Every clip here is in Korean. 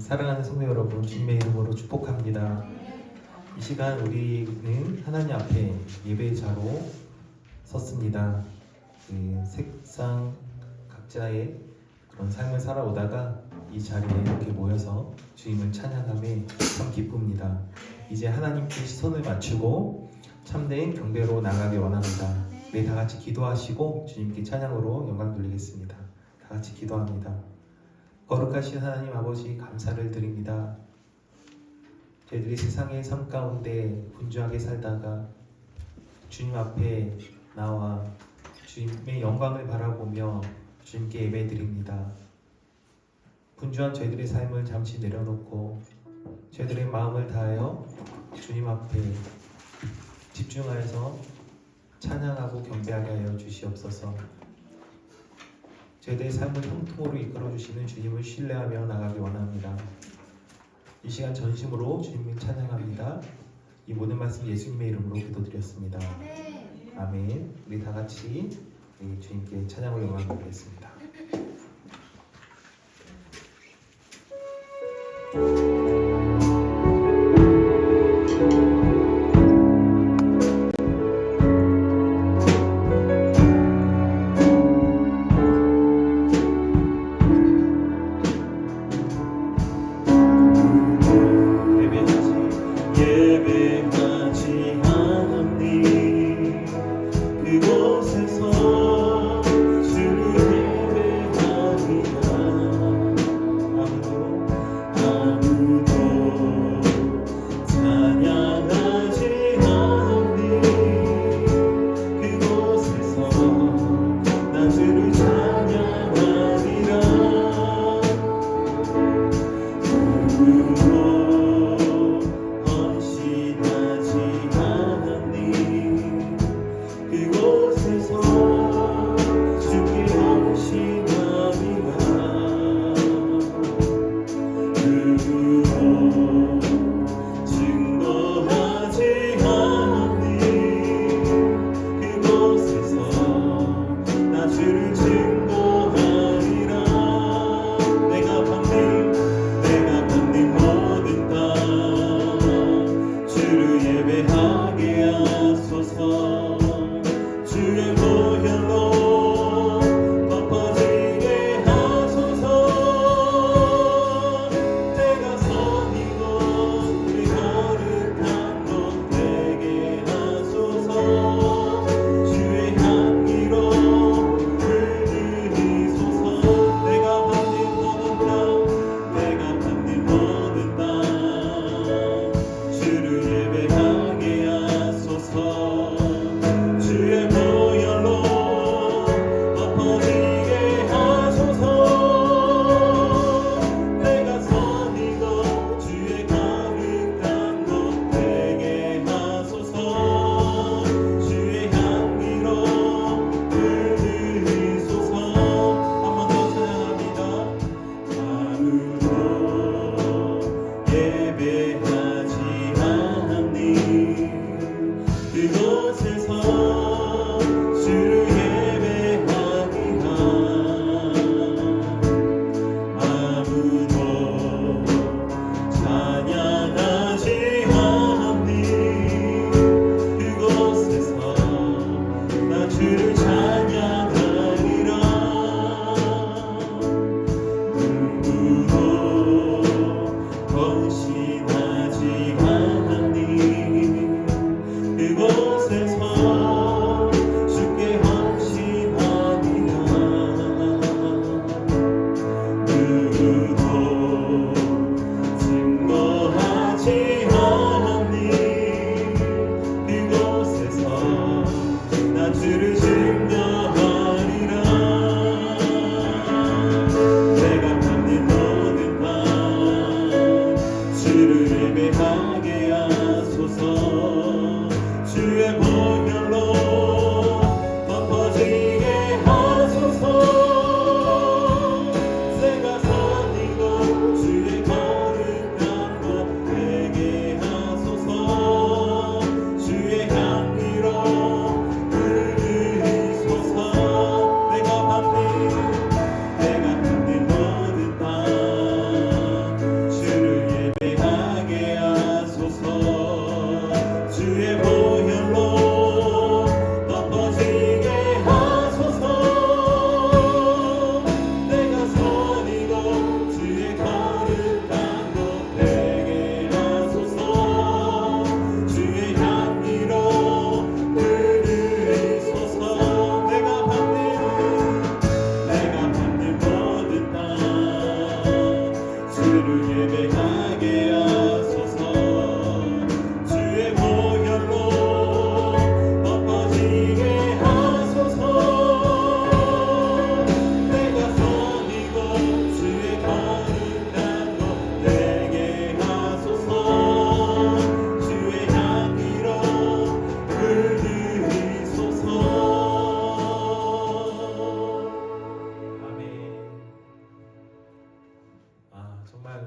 사랑하는 성도 여러분, 주님의 이름으로 축복합니다. 이 시간 우리는 하나님 앞에 예배자로 섰습니다. 색상 각자의 그런 삶을 살아오다가 이 자리에 이렇게 모여서 주님을 찬양함에 참 기쁩니다. 이제 하나님께 시선을 맞추고 참된 경배로 나가기 원합니다. 우리 다 같이 기도하시고 주님께 찬양으로 영광 돌리겠습니다. 다 같이 기도합니다. 거룩하신 하나님 아버지, 감사를 드립니다. 저희들이 세상의 삶 가운데 분주하게 살다가 주님 앞에 나와 주님의 영광을 바라보며 주님께 예배드립니다. 분주한 저희들의 삶을 잠시 내려놓고 저희들의 마음을 다하여 주님 앞에 집중하여서 찬양하고 경배하게 하여 주시옵소서. 저희들의 삶을 형통으로 이끌어주시는 주님을 신뢰하며 나가기 원합니다. 이 시간 전심으로 주님을 찬양합니다. 이 모든 말씀 예수님의 이름으로 기도드렸습니다. 아멘. 우리 다 같이 주님께 찬양을 영광 드리겠습니다. 내가 받는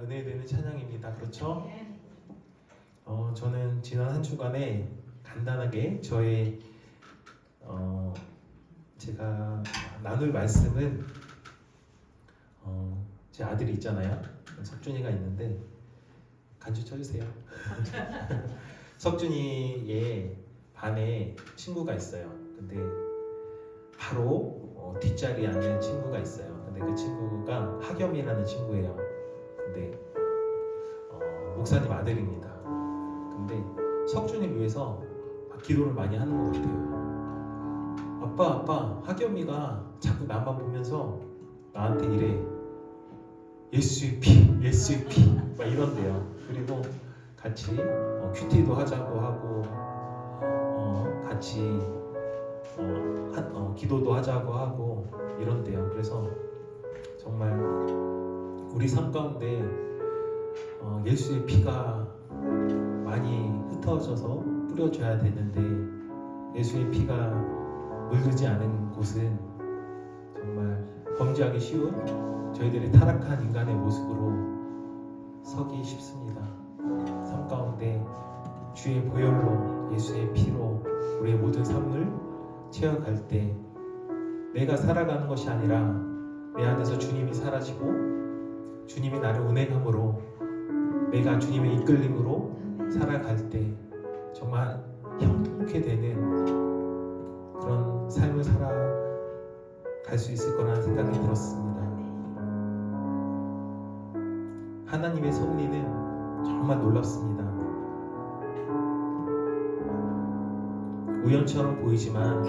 은혜되는 찬양입니다. 그렇죠? 저는 지난 한 주간에 간단하게 저의 제가 나눌 말씀은 제 아들이 있잖아요. 석준이가 있는데 간주 쳐주세요. 석준이의 반에 친구가 있어요. 근데 바로 뒷자리에 앉는 친구가 있어요. 근데 그 친구가 하겸이라는 친구예요. 근데 목사님 아들입니다. 근데 석준이를 위해서 기도를 많이 하는 것 같아요. 아빠, 하겸이가 자꾸 나만 보면서 나한테 이래. 예수의 피 막 이런대요. 그리고 같이 큐티도 하자고 하고 같이 기도도 하자고 하고 이런대요. 그래서 정말 우리 삶 가운데 예수의 피가 많이 흩어져서 뿌려져야 되는데 예수의 피가 물들지 않은 곳은 정말 범죄하기 쉬운 저희들이 타락한 인간의 모습으로 서기 쉽습니다. 삶 가운데 주의 보혈로 예수의 피로 우리의 모든 삶을 채워갈 때 내가 살아가는 것이 아니라 내 안에서 주님이 사라지고 주님이 나를 운행함으로 내가 주님의 이끌림으로 살아갈 때 정말 형통케 되는 그런 삶을 살아갈 수 있을 거라는 생각이 들었습니다. 하나님의 섭리는 정말 놀랍습니다. 우연처럼 보이지만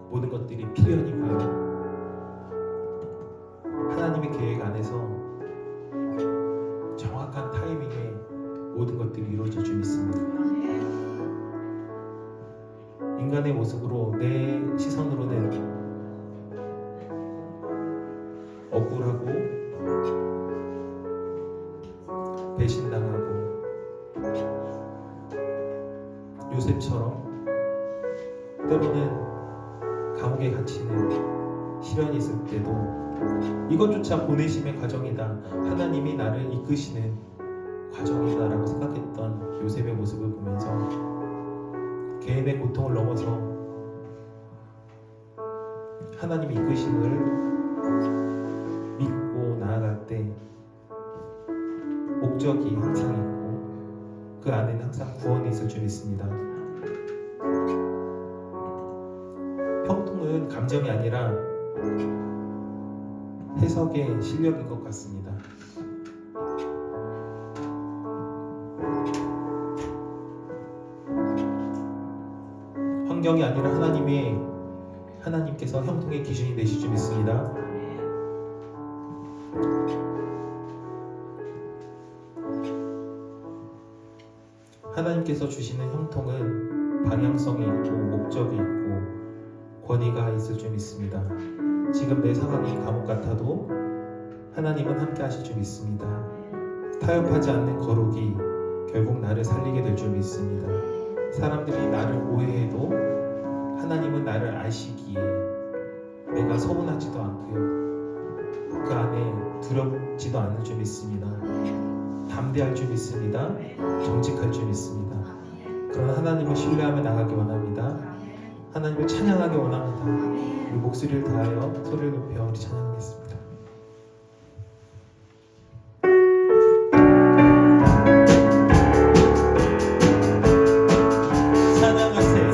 모든 것들이 필연이고요. 하나님의 계획 안에서 정확한 타이밍에 모든 것들이 이루어질 줄 믿습니다. 인간의 모습으로 내 시선으로는 억울하고 배신당하고 요셉처럼 때로는 감옥에 갇히는 시련이 있을 때도 이것조차 보내심의 과정이다. 하나님이 나를 이끄시는 과정이다라고 생각했던 요셉의 모습을 보면서 개인의 고통을 넘어서 하나님의 이끄심을 믿고 나아갈 때 목적이 항상 있고 그 안에는 항상 구원이 있을 줄 믿습니다. 형통은 감정이 아니라 해석의 실력인 것 같습니다. 환경이 아니라 하나님께서 형통의 기준이 되실 줄 믿습니다. 하나님께서 주시는 형통은 방향성이 있고 목적이 있고 권위가 있을 줄 믿습니다. 지금 내 상황이 감옥 같아도 하나님은 함께 하실 줄 믿습니다. 타협하지 않는 거룩이 결국 나를 살리게 될 줄 믿습니다. 사람들이 나를 오해해도 하나님은 나를 아시기에 내가 서운하지도 않고요. 그 안에 두렵지도 않을 줄 믿습니다. 담대할 줄 믿습니다. 정직할 줄 믿습니다. 그런 하나님을 신뢰하며 나가기 원합니다. 하나님을 찬양하기 원합니다. 우리 목소리를 다하여 소리를 높여 우리 찬양하겠습니다. 찬양하세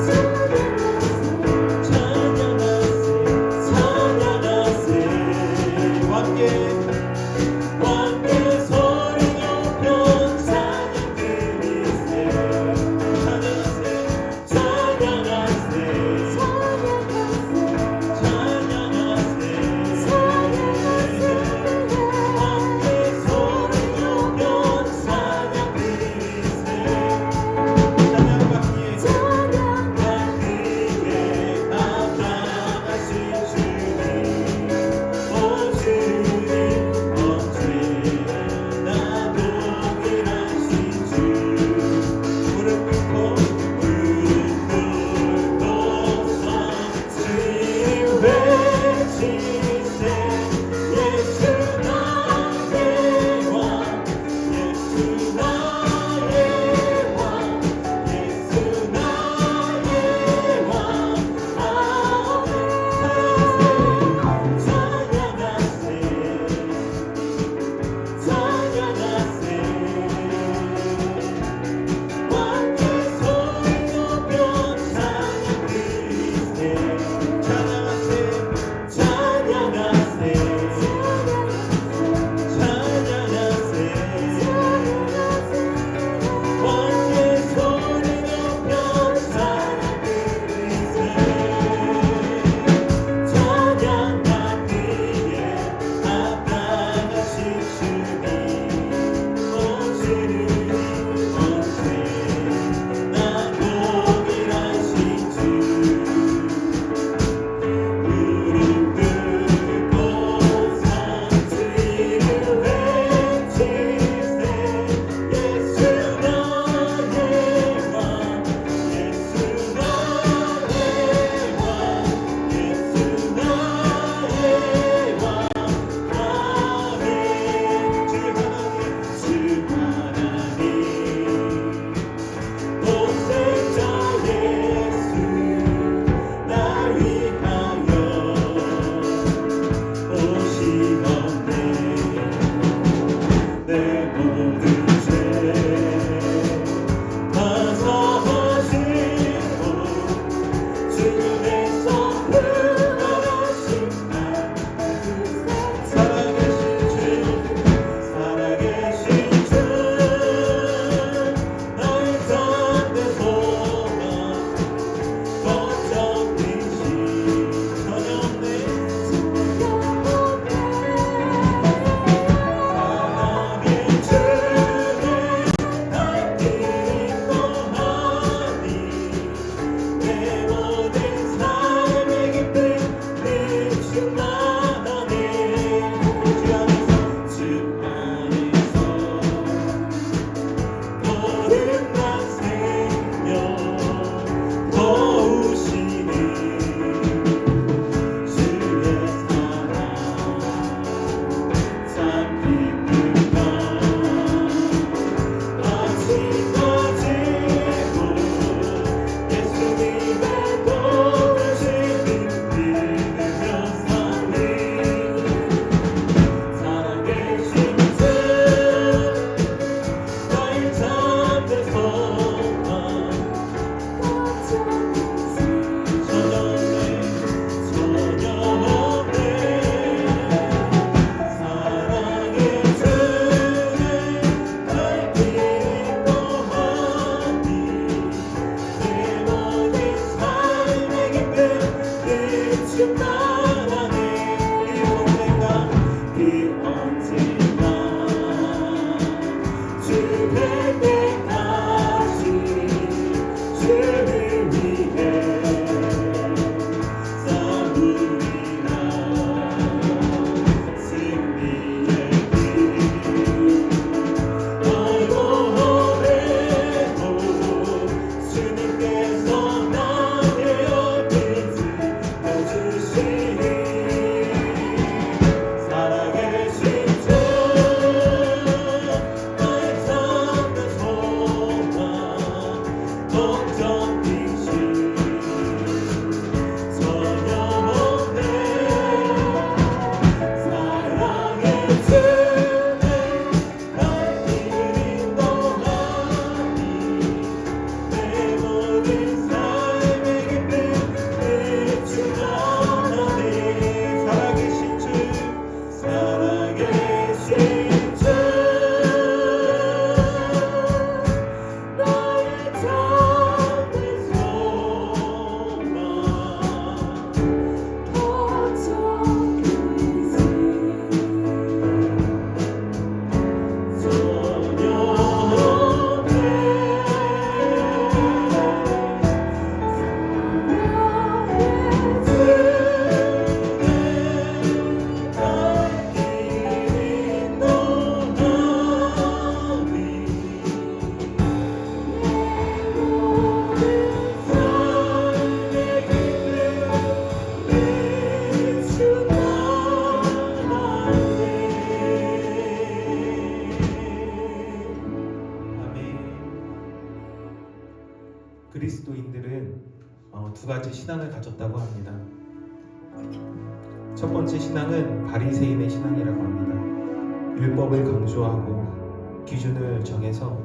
그리스도인들은 두 가지 신앙을 가졌다고 합니다. 첫 번째 신앙은 바리새인의 신앙이라고 합니다. 율법을 강조하고 기준을 정해서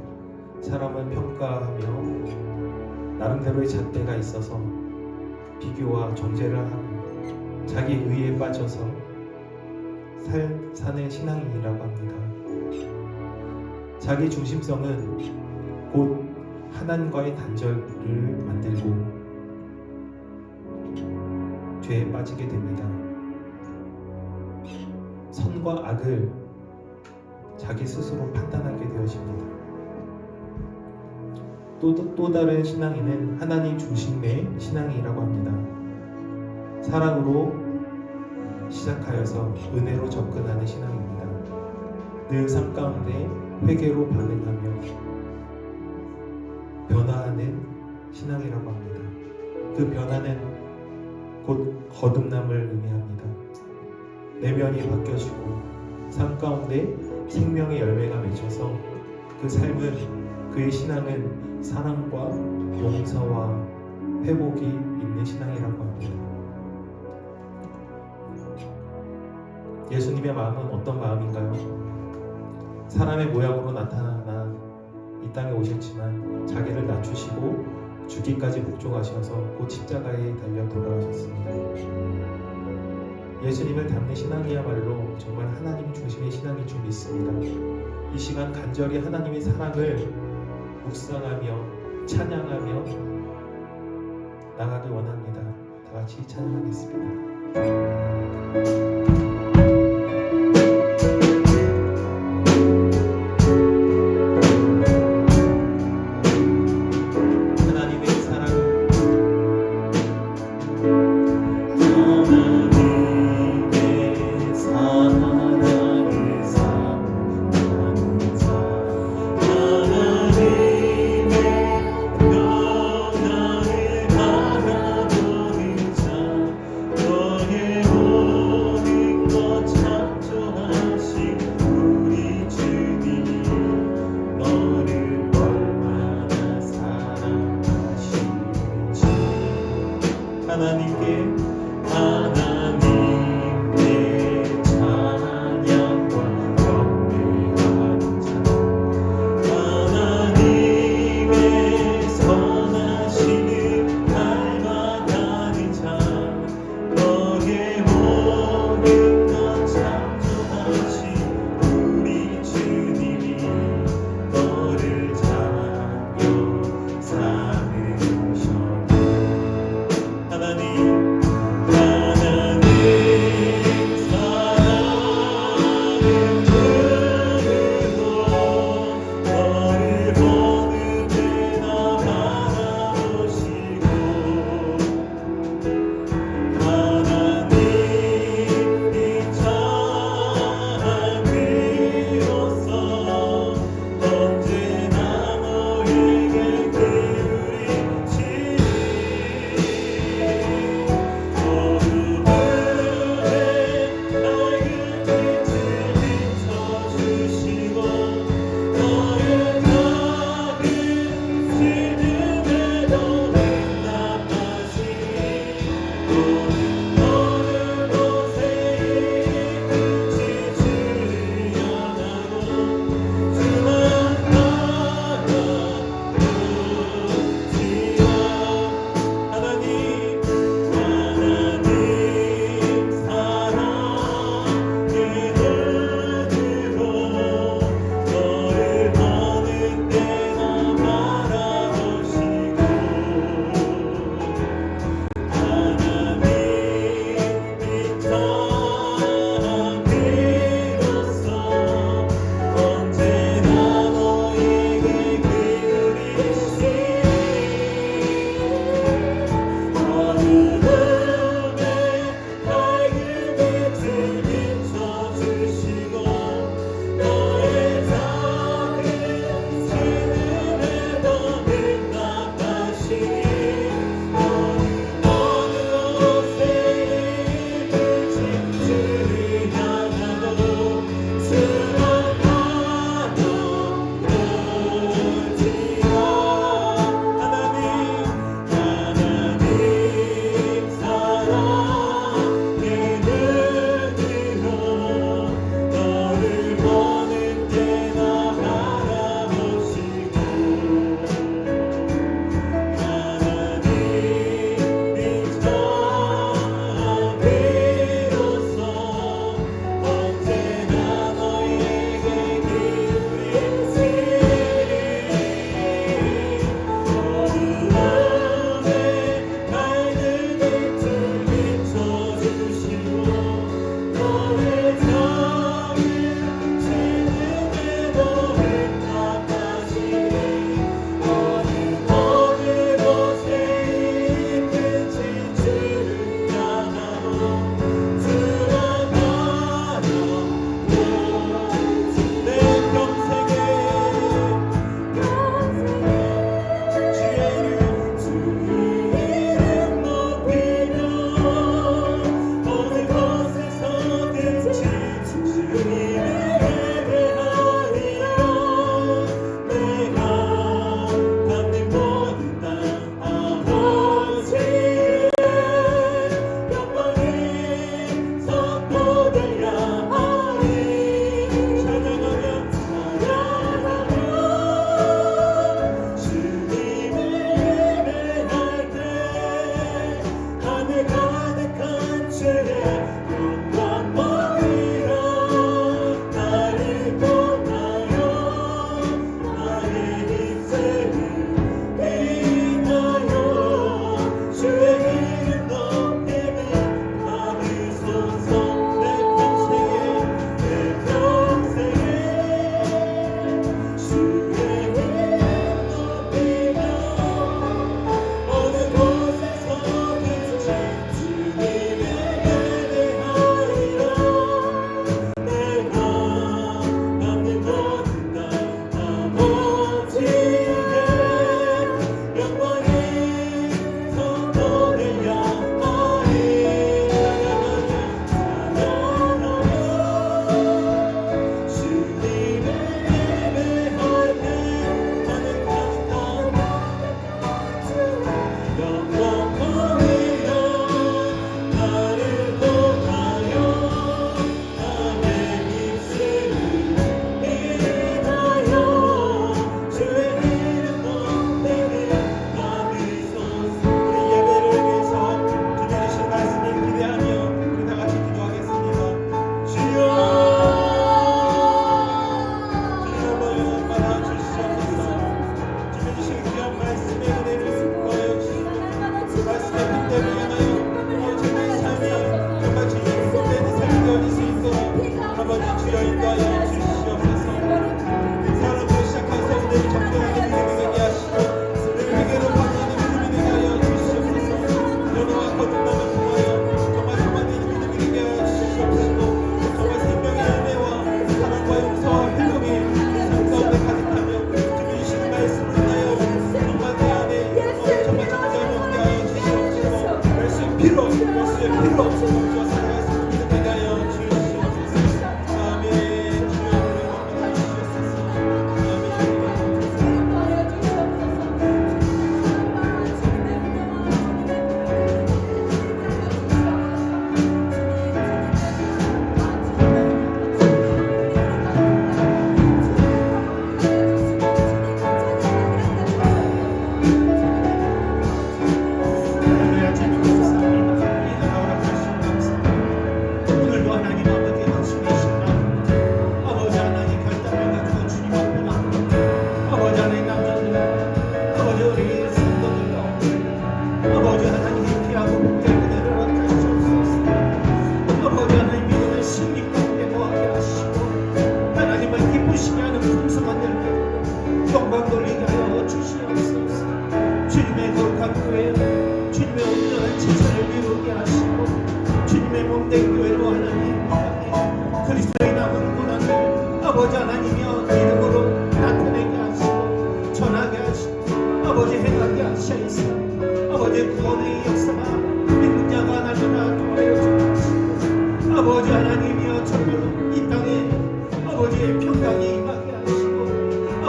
사람을 평가하며 나름대로의 잣대가 있어서 비교와 정죄를 하고 자기 의에 빠져서 사는 신앙인이라고 합니다. 자기 중심성은 곧 하나님과의 단절을 만들고 죄에 빠지게 됩니다. 선과 악을 자기 스스로 판단하게 되어집니다. 또 다른 신앙인은 하나님 중심의 신앙이라고 합니다. 사랑으로 시작하여서 은혜로 접근하는 신앙입니다. 늘 삶 가운데 회개로 반응하며 변화하는 신앙이라고 합니다. 그 변화는 곧 거듭남을 의미합니다. 내면이 바뀌어지고 삶 가운데 생명의 열매가 맺혀서 그 삶은, 그의 신앙은 사랑과 용서와 회복이 있는 신앙이라고 합니다. 예수님의 마음은 어떤 마음인가요? 사람의 모양으로 나타나 이 땅에 오셨지만 자기를 낮추시고 죽기까지 복종하셔서 곧 십자가에 달려 돌아가셨습니다. 예수님을 닮는 신앙이야말로 정말 하나님 중심의 신앙인 줄 믿습니다. 이 시간 간절히 하나님의 사랑을 묵상하며 찬양하며 나가기 원합니다. 다 같이 찬양하겠습니다. 하나님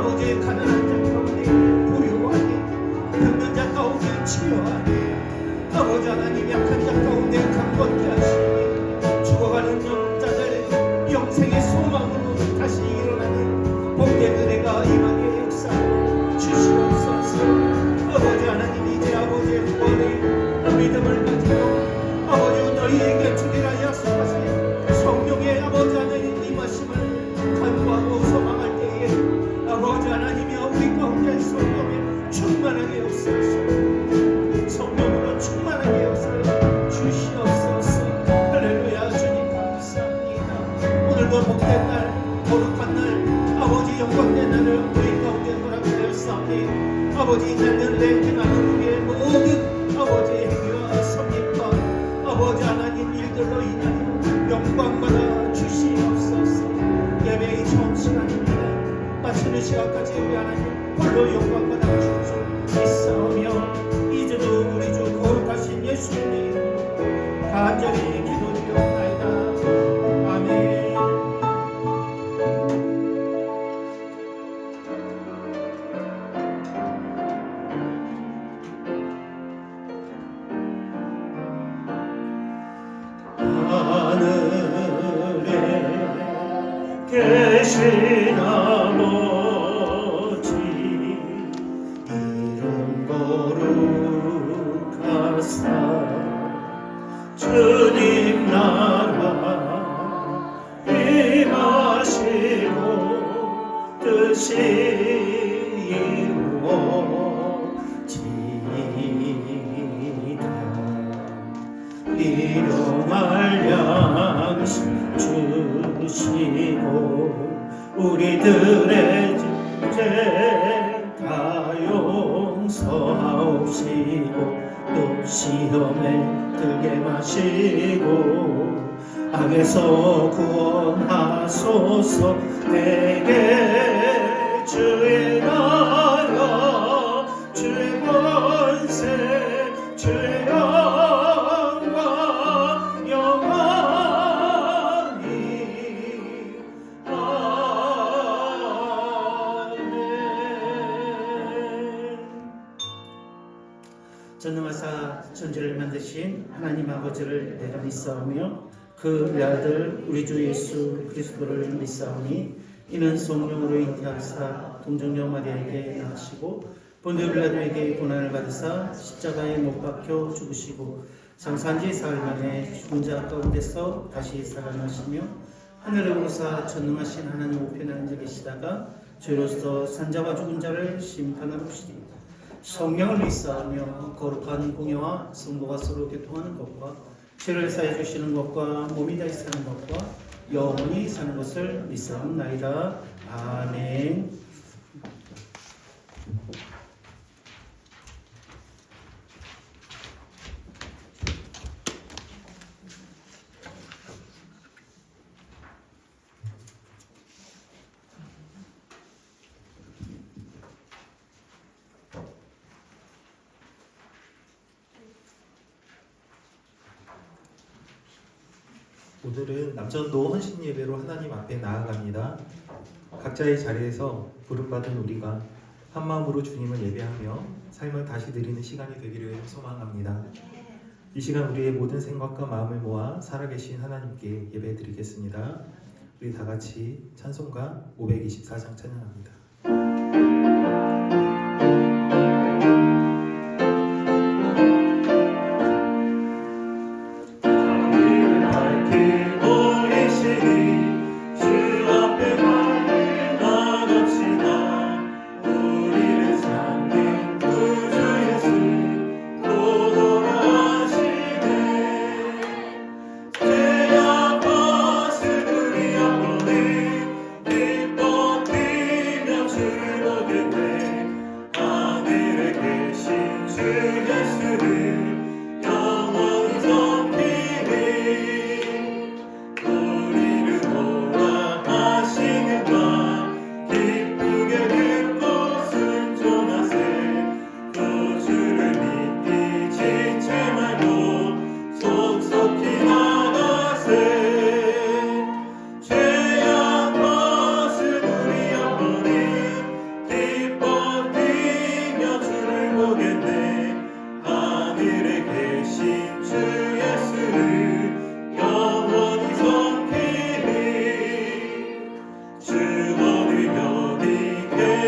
아버지의 가난한 자 가운데 보유하니 병든 자 가운데 치료하니 아버지 하나님 약한 자 가운데 강건케 하시니 죽어가는 영자들 영생의 소망으로 다시 일어나는 복된 은혜가 임하게 역사 주시옵소서. 아버지 하나님 이제 아버지의 구원의 믿음을 가지고 아버지 너희에게 주리라 약속하신 성령의 아버지 하나님 임하심을 간구하고 소망할 때에 아버지 하나님이여 우리 가운데 성령에 충만하게 역사하시고 성령으로 충만하게 역사해 주시옵소서. 할렐루야. 주님 감사합니다. 오늘도 복된 날 거룩한 날 아버지 영광된 날을 우리 가운데 허락하였사오니 아버지 이제는 내 행하는 우리의 모든 아버지의 행위와 섭리과 아버지 하나님 일들로 인하여 영광받아 주시옵소서. 예배의 처음 시간입니다. 마치는 시간까지 우리 하나님 홀로 영광받아 주소 있사오며 이제도 우리 주 거룩하신 예수님의 이름으로 간절히 기도드리옵나이다. 아멘. 계신 아버지 이름 거룩하사 주님 나라 임하시고 뜻이 이루어지이다. 일용할 양식 주시고 우리들의 죄 다 용서하옵시고 또 시험에 들게 마시고 악에서 구원하소서. 내게 주의 나라 주의 권세 주의 영광 영원히 전능하사 천지를 만드신 하나님 아버지를 내가 믿사오며 그 아들 우리 주 예수 그리스도를 믿사오니 이는 성령으로 잉태하사 동정녀 마리아에게 낳으시고 본디오 빌라도에게 고난을 받으사 십자가에 못 박혀 죽으시고 장사한 지 사흘 만에 죽은 자 가운데서 다시 살아나시며 하늘에 오르사 전능하신 하나님 우편에 앉아 계시다가 죄로서 산자와 죽은 자를 심판하러 오시리이다. 성령을 믿사오며 거룩한 공예와 성도가 서로 교통하는 것과 죄를 사해 주시는 것과 몸이 다시 사는 것과 영원히 사는 것을 믿사옵나이다. 아멘. 오늘은 남전도 헌신 예배로 하나님 앞에 나아갑니다. 각자의 자리에서 부름받은 우리가 한 마음으로 주님을 예배하며 삶을 다시 드리는 시간이 되기를 소망합니다. 이 시간 우리의 모든 생각과 마음을 모아 살아계신 하나님께 예배드리겠습니다. 우리 다 같이 찬송가 524장 찬양합니다.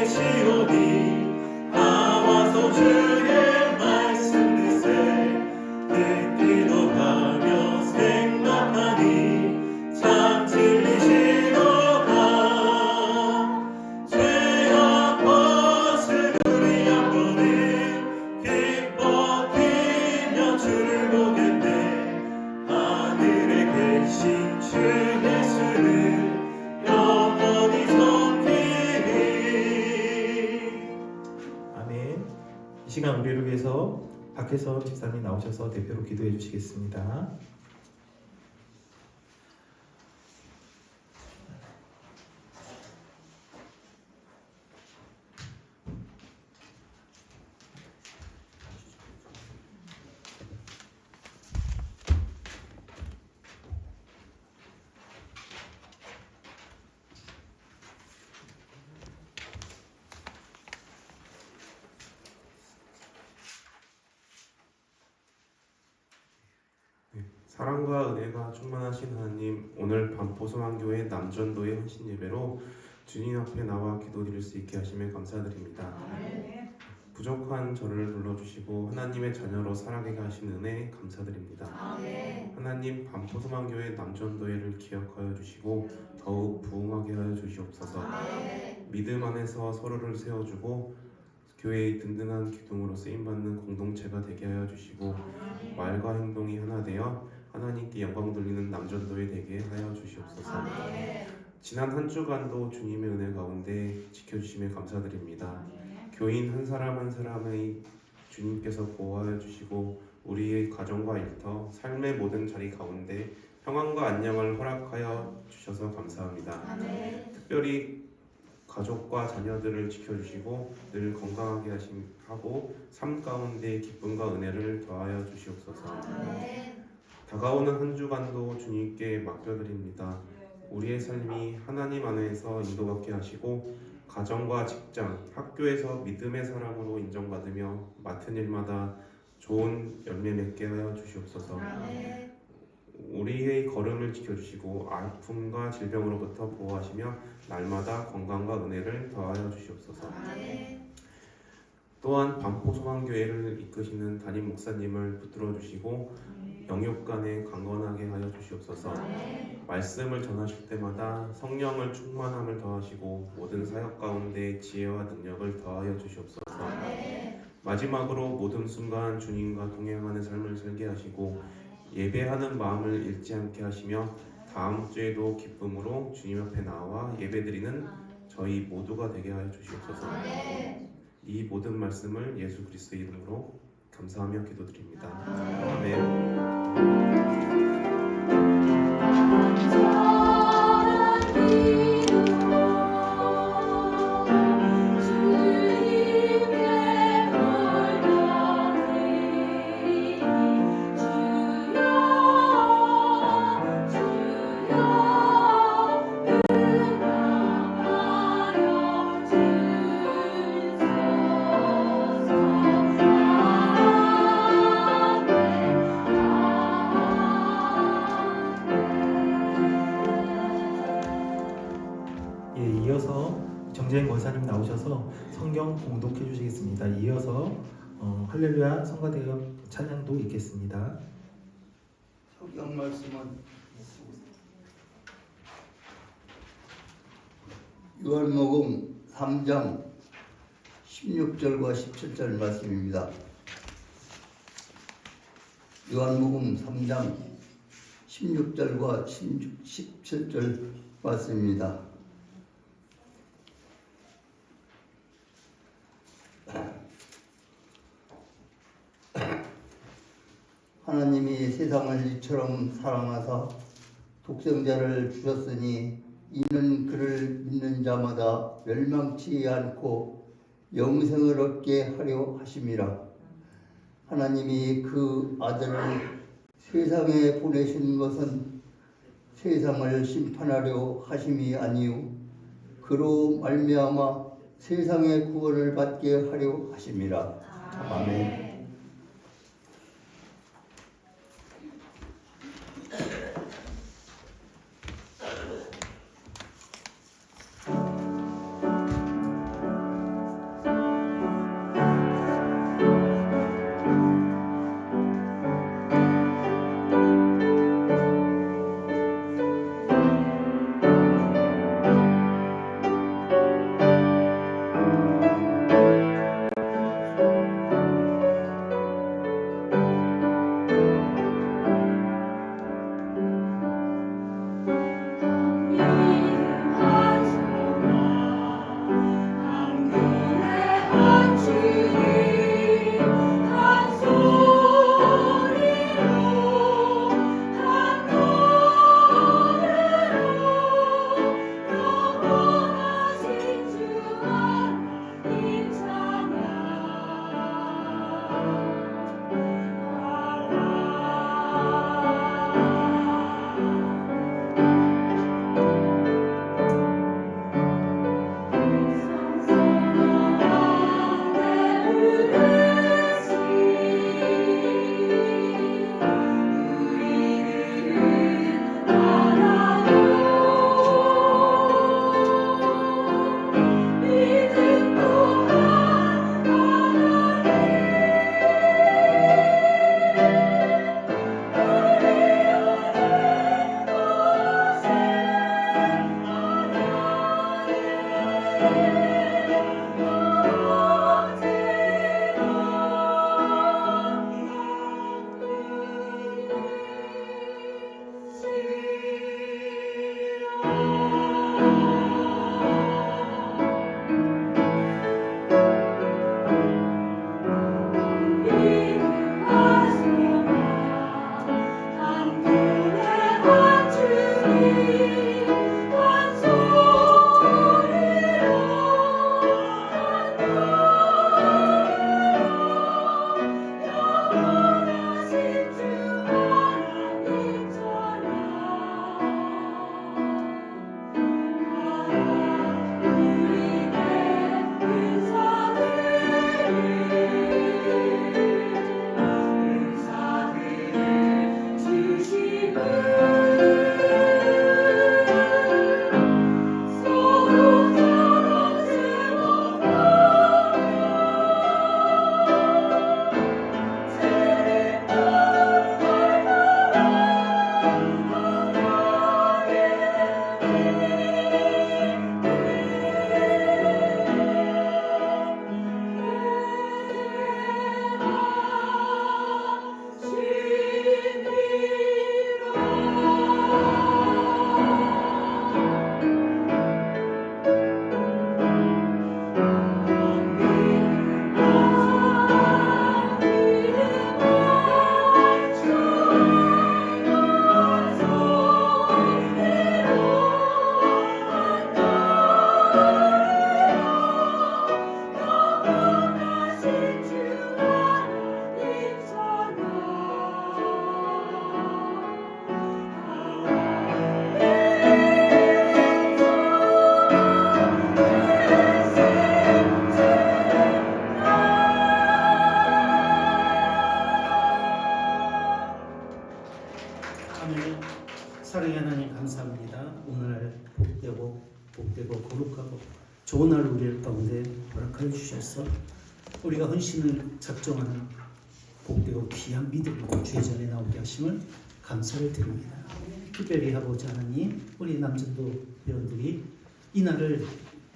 계시오니 나와서 주의 말씀 듣세 듣기도 하며 생각하니 참 진리시로다 죄악 벗은 우리 영혼은 기뻐 뛰며 주를 보겠네 하늘에 계신 주 예수를 영원히 섬기리. 아멘. 이 시간 우리를 위해서 박혜선 집사님 나오셔서 대표로 기도해 주시겠습니다. 사랑과 은혜가 충만하신 하나님, 오늘 반포성안교회 남전도의 헌신 예배로 주님 앞에 나와 기도드릴 수 있게 하심에 감사드립니다. 부족한 저를 불러주시고 하나님의 자녀로 살아가게 하신 은혜 감사드립니다. 하나님, 반포성안교회 남전도회를 기억하여 주시고 더욱 부흥하게 하여 주시옵소서. 믿음 안에서 서로를 세워주고 교회의 든든한 기둥으로 쓰임받는 공동체가 되게 하여 주시고 말과 행동이 하나 되어 하나님께 영광 돌리는 남전도회 되게 하여 주시옵소서. 지난 한 주간도 주님의 은혜 가운데 지켜주심에 감사드립니다. 교인 한 사람 한 사람의 주님께서 보호하여 주시고 우리의 가정과 일터, 삶의 모든 자리 가운데 평안과 안녕을 허락하여 주셔서 감사합니다. 특별히 가족과 자녀들을 지켜주시고 늘 건강하게 하고 삶 가운데 기쁨과 은혜를 더하여 주시옵소서. 다가오는 한 주간도 주님께 맡겨드립니다. 우리의 삶이 하나님 안에서 인도받게 하시고 가정과 직장, 학교에서 믿음의 사람으로 인정받으며 맡은 일마다 좋은 열매 맺게 하여 주시옵소서. 우리의 걸음을 지켜주시고 아픔과 질병으로부터 보호하시며 날마다 건강과 은혜를 더하여 주시옵소서. 또한 반포성안교회를 이끄시는 담임 목사님을 붙들어 주시고 영육간에 강건하게 하여 주시옵소서. 말씀을 전하실 때마다 성령을 충만함을 더하시고 모든 사역 가운데 지혜와 능력을 더하여 주시옵소서. 마지막으로 모든 순간 주님과 동행하는 삶을 살게 하시고 예배하는 마음을 잃지 않게 하시며 다음 주에도 기쁨으로 주님 앞에 나와 예배드리는 저희 모두가 되게 하여 주시옵소서. 이 모든 말씀을 예수 그리스도의 이름으로 감사하며 기도드립니다. 아멘. 이어서 정재인 권사님 나오셔서 성경 공독해 주시겠습니다. 이어서 할렐루야 성가대여 찬양도 있겠습니다. 성경 말씀은 요한복음 3장 16절과 17절 말씀입니다. 요한복음 3장 16절과 17절 말씀입니다. 하나님이 세상을 이처럼 사랑하사 독생자를 주셨으니 이는 그를 믿는 자마다 멸망치 않고 영생을 얻게 하려 하심이라. 하나님이 그 아들을 세상에 보내신 것은 세상을 심판하려 하심이 아니요 그로 말미암아 세상의 구원을 받게 하려 하심이라. 아멘. 사랑의 하나님 감사합니다. 오늘 복되고 거룩하고 좋은 날 우리를 가운데 허락하여 주셔서 우리가 헌신을 작정하는 복되고 귀한 믿음으로 주의 전에 나오게 하심을 감사를 드립니다. 특별히 아버지 하나님, 우리 남전도 회원들이 이 날을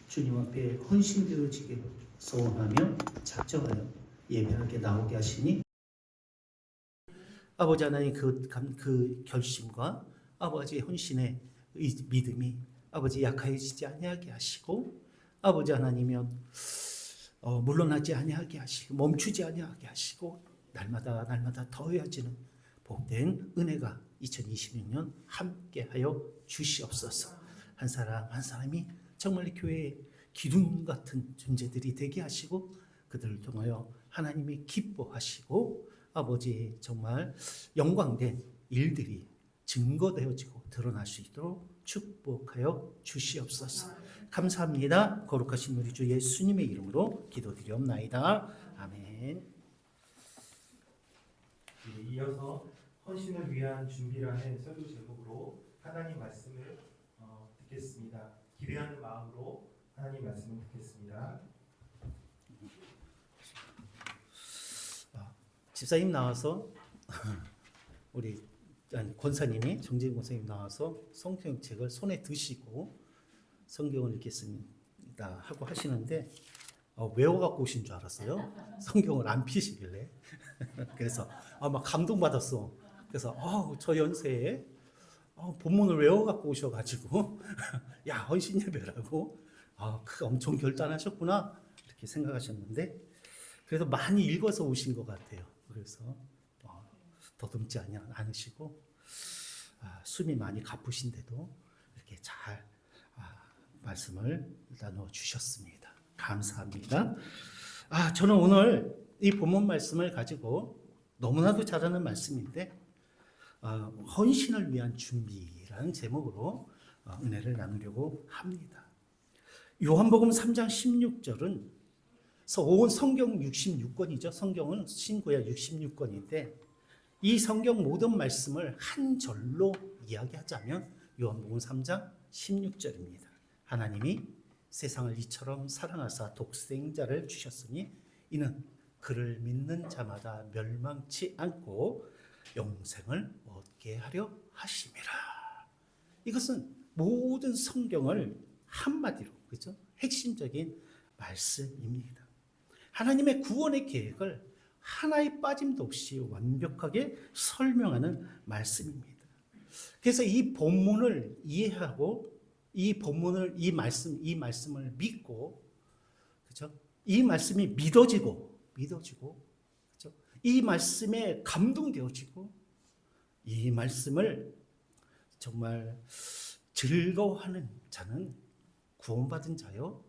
주님 앞에 헌신되어지기를 소원하며 작정하여 예배하게 나오게 하시니 아버지 하나님 그 결심과 아버지의 헌신의 믿음이 아버지 약하여지지 아니하게 하시고 아버지 하나님은 물러나지 아니하게 하시고 멈추지 아니하게 하시고 날마다 더해지는 복된 은혜가 2026년 함께하여 주시옵소서. 한 사람 한 사람이 정말 교회의 기둥 같은 존재들이 되게 하시고 그들을 통하여 하나님이 기뻐하시고 아버지 정말 영광된 일들이 증거되어지고 드러날 수 있도록 축복하여 주시옵소서. 감사합니다. 거룩하신 우리 주 예수님의 이름으로 기도드리옵나이다. 아멘. 이어서 헌신을 위한 준비라는 설교 제목으로 하나님 말씀을 듣겠습니다. 기대하는 마음으로 하나님 말씀을 듣겠습니다. 집사님 나와서 우리 권사님이 정재인 권사님 나와서 성경책을 손에 드시고 성경을 읽겠습니다 하고 하시는데 외워갖고 오신 줄 알았어요. 성경을 안 피시길래 그래서 막 감동받았어. 그래서 저 연세에 본문을 외워갖고 오셔가지고 야 헌신 예배라고 그 엄청 결단하셨구나 이렇게 생각하셨는데 그래도 많이 읽어서 오신 것 같아요. 그래서 더듬지 않으시고 숨이 많이 가쁘신데도 이렇게 잘 말씀을 나눠 주셨습니다. 감사합니다. 저는 오늘 이 본문 말씀을 가지고 너무나도 잘하는 말씀인데 헌신을 위한 준비라는 제목으로 은혜를 나누려고 합니다. 요한복음 3장 16절은 온 성경 66권이죠. 성경은 신구약 66권인데 이 성경 모든 말씀을 한 절로 이야기하자면 요한복음 3장 16절입니다. 하나님이 세상을 이처럼 사랑하사 독생자를 주셨으니 이는 그를 믿는 자마다 멸망치 않고 영생을 얻게 하려 하심이라. 이것은 모든 성경을 한마디로, 그죠? 핵심적인 말씀입니다. 하나님의 구원의 계획을 하나의 빠짐도 없이 완벽하게 설명하는 말씀입니다. 그래서 이 본문을 이해하고 이 말씀을 믿고, 그죠? 이 말씀이 믿어지고, 그죠? 이 말씀에 감동되어지고, 이 말씀을 정말 즐거워하는 자는 구원받은 자요,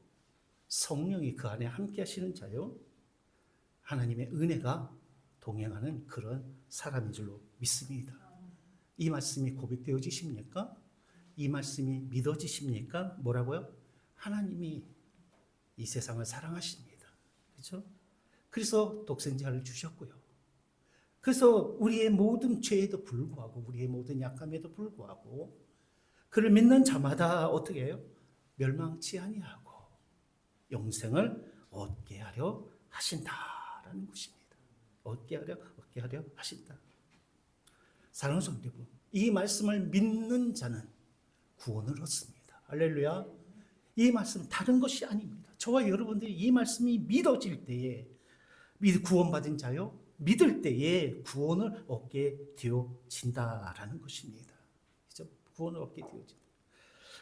성령이 그 안에 함께 하시는 자요, 하나님의 은혜가 동행하는 그런 사람인 줄로 믿습니다. 이 말씀이 고백되어지십니까? 이 말씀이 믿어지십니까? 뭐라고요? 하나님이 이 세상을 사랑하십니다. 그렇죠? 그래서 독생자를 주셨고요. 그래서 우리의 모든 죄에도 불구하고, 우리의 모든 약함에도 불구하고 그를 믿는 자마다 어떻게 해요? 멸망치 아니하고 영생을 얻게 하려 하신다라는 것입니다. 얻게 하려 하신다. 사랑하는 성도 여러분, 이 말씀을 믿는 자는 구원을 얻습니다. 할렐루야. 이 말씀 다른 것이 아닙니다. 저와 여러분들이 이 말씀이 믿어질 때에 구원받은 자요, 믿을 때에 구원을 얻게 되어진다라는 것입니다. 그렇죠? 구원을 얻게 되어진다.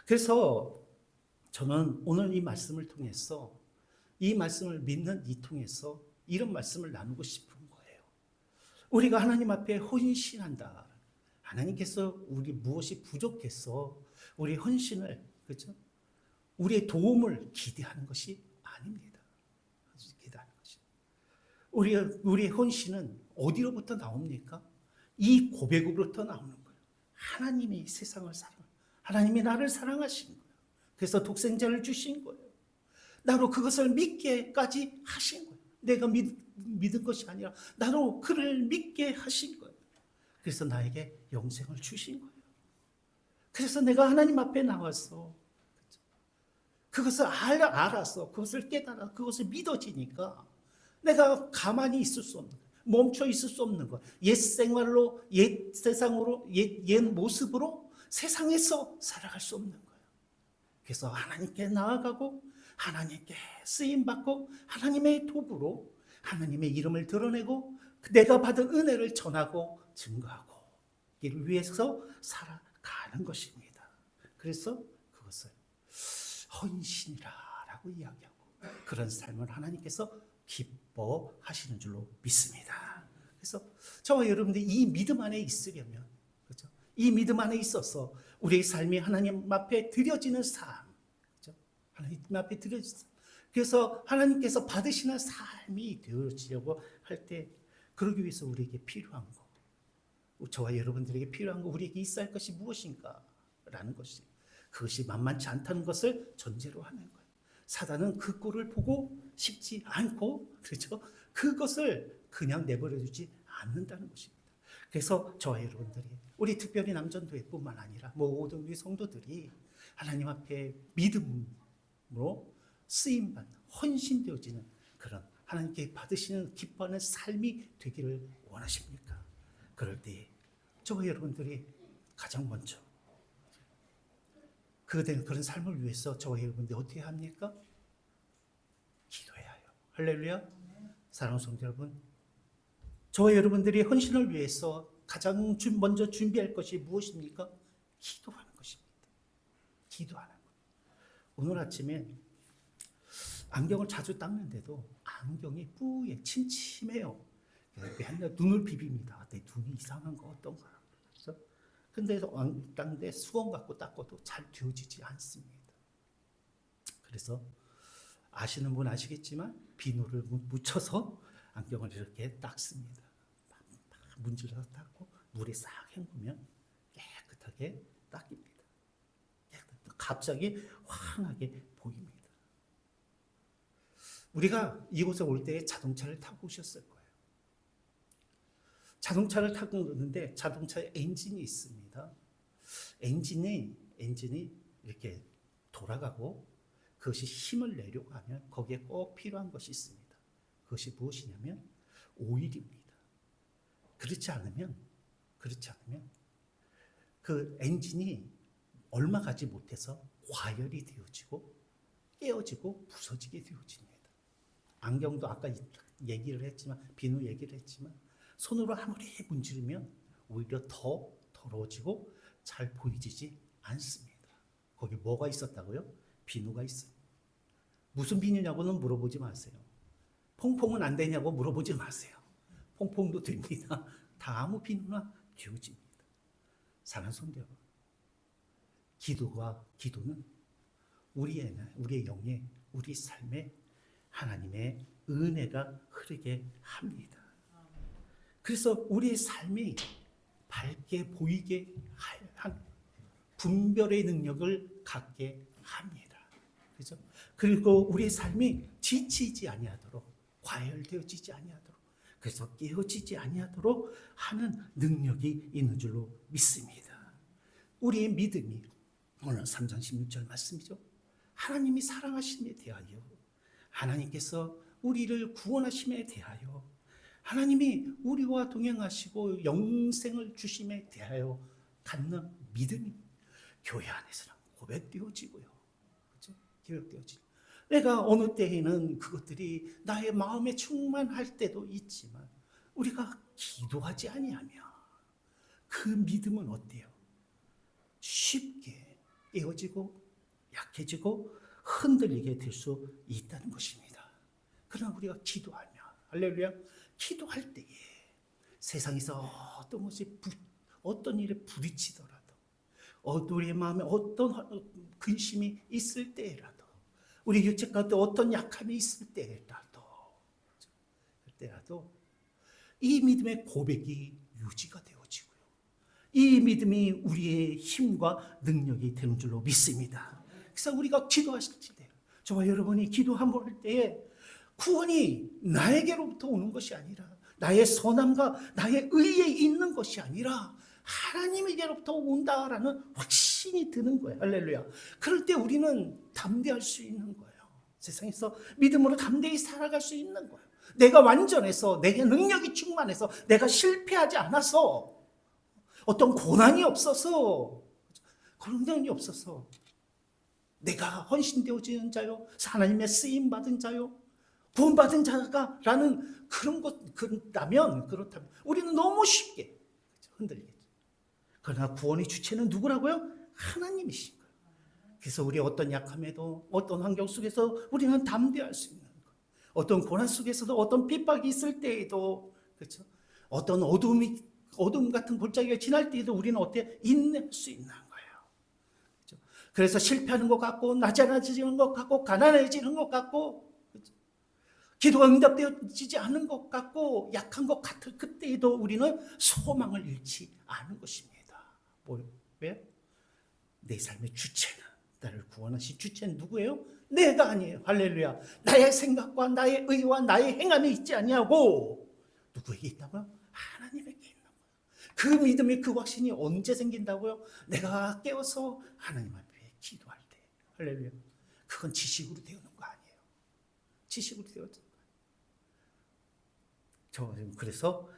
그래서 저는 오늘 이 말씀을 통해서, 이 말씀을 믿는 이 통해서 이런 말씀을 나누고 싶은 거예요. 우리가 하나님 앞에 헌신한다. 하나님께서 우리 무엇이 부족해서 우리 헌신을, 그렇죠? 우리의 도움을 기대하는 것이 아닙니다. 기대하는 것이. 우리의 헌신은 어디로부터 나옵니까? 이 고백으로부터 나오는 거예요. 하나님이 세상을 하나님이 나를 사랑하신 거예요. 그래서 독생자를 주신 거예요. 나로 그것을 믿게까지 하신 거예요. 내가 믿은 것이 아니라 나로 그를 믿게 하신 거예요. 그래서 나에게 영생을 주신 거예요. 그래서 내가 하나님 앞에 나와서 그것을 알아서, 그것을 깨달아, 그것을 믿어지니까 내가 가만히 있을 수 없는 거예요. 멈춰 있을 수 없는 거예요. 옛 생활로, 옛 세상으로, 옛 모습으로 세상에서 살아갈 수 없는 거예요. 그래서 하나님께 나아가고 하나님께 쓰임받고 하나님의 도구로 하나님의 이름을 드러내고 내가 받은 은혜를 전하고 증거하고 이를 위해서 살아가는 것입니다. 그래서 그것을 헌신이라고 이야기하고 그런 삶을 하나님께서 기뻐하시는 줄로 믿습니다. 그래서 저와 여러분들이 이 믿음 안에 있으려면, 그렇죠? 이 믿음 안에 있어서 우리의 삶이 하나님 앞에 드려지는 삶, 그렇죠? 하나님 앞에 드려지는 삶. 그래서 하나님께서 받으시는 삶이 되어지려고 할 때, 그러기 위해서 우리에게 필요한 거, 저와 여러분들에게 필요한 거, 우리에게 있어야 할 것이 무엇인가라는 것이, 그것이 만만치 않다는 것을 전제로 하는 거예요. 사단은 그 꼴을 보고 싶지 않고, 그렇죠? 그것을 그냥 내버려두지 않는다는 것입니다. 그래서 저와 여러분들이, 우리 특별히 남전도회뿐만 아니라 모든 우리 성도들이 하나님 앞에 믿음으로 쓰임받는, 헌신되어지는 그런 하나님께 받으시는 기뻐하는 삶이 되기를 원하십니까? 그럴 때 저와 여러분들이 가장 먼저 그런 삶을 위해서 저와 여러분들이 어떻게 합니까? 기도해야 해요. 할렐루야. 사랑하는 성도 여러분, 저와 여러분들이 헌신을 위해서 가장 먼저 준비할 것이 무엇입니까? 기도하는 것입니다. 기도하는 것. 오늘 아침에 안경을 자주 닦는데도 안경이 뿌옇게 침침해요. 맨날 눈을 비빕니다. 내 눈이 이상한 거 어떤가. 그래서 근데 닦는데 수건 갖고 닦아도 잘 되어지지 않습니다. 그래서 아시는 분 아시겠지만 비누를 묻혀서 안경을 이렇게 닦습니다. 문질러서 닦고 물에 싹 헹구면 깨끗하게 닦입니다. 갑자기 환하게 보입니다. 우리가 이곳에 올 때 자동차를 타고 오셨을 거예요. 자동차를 타고 오는데 자동차에 엔진이 있습니다. 엔진이 이렇게 돌아가고 그것이 힘을 내려고 하면 거기에 꼭 필요한 것이 있습니다. 그것이 무엇이냐면 오일입니다. 그렇지 않으면 그 엔진이 얼마 가지 못해서 과열이 되어지고 깨어지고 부서지게 되어집니다. 안경도 아까 얘기를 했지만 비누 얘기를 했지만 손으로 아무리 문지르면 오히려 더 더러워지고 잘 보이지 않습니다. 거기 뭐가 있었다고요? 비누가 있어요. 무슨 비누냐고는 물어보지 마세요. 퐁퐁은 안 되냐고 물어보지 마세요. 퐁퐁도 됩니다. 다 아무 비누나 되어집니다. 사랑하는 성도 여러분, 기도는 우리의 영에 우리 삶에 하나님의 은혜가 흐르게 합니다. 그래서 우리의 삶이 밝게 보이게 한 분별의 능력을 갖게 합니다. 그렇죠? 그리고 우리의 삶이 지치지 아니하도록 과열되어지지 아니하도록 그래서 깨어지지 아니하도록 하는 능력이 있는 줄로 믿습니다. 우리의 믿음이 오늘 3장 16절 말씀이죠. 하나님이 사랑하심에 대하여 하나님께서 우리를 구원하심에 대하여 하나님이 우리와 동행하시고 영생을 주심에 대하여 갖는 믿음이 교회 안에서는 고백되어지고요. 그렇죠? 고백되어지고 내가 어느 때에는 그것들이 나의 마음에 충만할 때도 있지만 우리가 기도하지 아니하며 그 믿음은 어때요? 쉽게 깨어지고 약해지고 흔들리게 될 수 있다는 것입니다. 그러나 우리가 기도하며 할렐루야 기도할 때에 세상에서 어떤 일에 부딪히더라도 우리의 마음에 어떤 근심이 있을 때라도 우리 육체 가운데 어떤 약함이 있을 때라도 이 믿음의 고백이 유지가 되어지고요. 이 믿음이 우리의 힘과 능력이 되는 줄로 믿습니다. 그래서 우리가 기도하실 때 저와 여러분이 기도할 때에 구원이 나에게로부터 오는 것이 아니라 나의 선함과 나의 의에 있는 것이 아니라 하나님에게로부터 온다라는 확신이 드는 거예요. 할렐루야. 그럴 때 우리는 담대할 수 있는 거예요. 세상에서 믿음으로 담대히 살아갈 수 있는 거예요. 내가 완전해서 내게 능력이 충만해서 내가 실패하지 않아서 어떤 고난이 없어서 고난이 없어서 내가 헌신되어지는 자요 하나님의 쓰임받은 자요 구원받은 자가라는 그렇다면 우리는 너무 쉽게 흔들리겠죠. 그러나 구원의 주체는 누구라고요? 하나님이신 거예요. 그래서 우리 어떤 약함에도 어떤 환경 속에서 우리는 담대할 수 있는 거예요. 어떤 고난 속에서도 어떤 핍박이 있을 때에도 그렇죠? 어떤 어둠 같은 골짜기가 지날 때에도 우리는 어때? 인내할 수 있는 거예요. 그렇죠? 그래서 실패하는 것 같고 낮아지는 것 같고 가난해지는 것 같고 기도가 응답되어지지 않은 것 같고 약한 것 같을 그때에도 우리는 소망을 잃지 않은 것입니다. 왜? 내 삶의 주체는 나를 구원하신 주체는 누구예요? 내가 아니에요. 할렐루야. 나의 생각과 나의 의와 나의 행함이 있지 아니하고 누구에게 있다고요? 하나님에게 있는 거예요. 그 믿음의 그 확신이 언제 생긴다고요? 내가 깨어서 하나님 앞에 기도할 때. 할렐루야. 그건 지식으로 되어오는 거 아니에요. 지식으로 되어오는 거. 그래서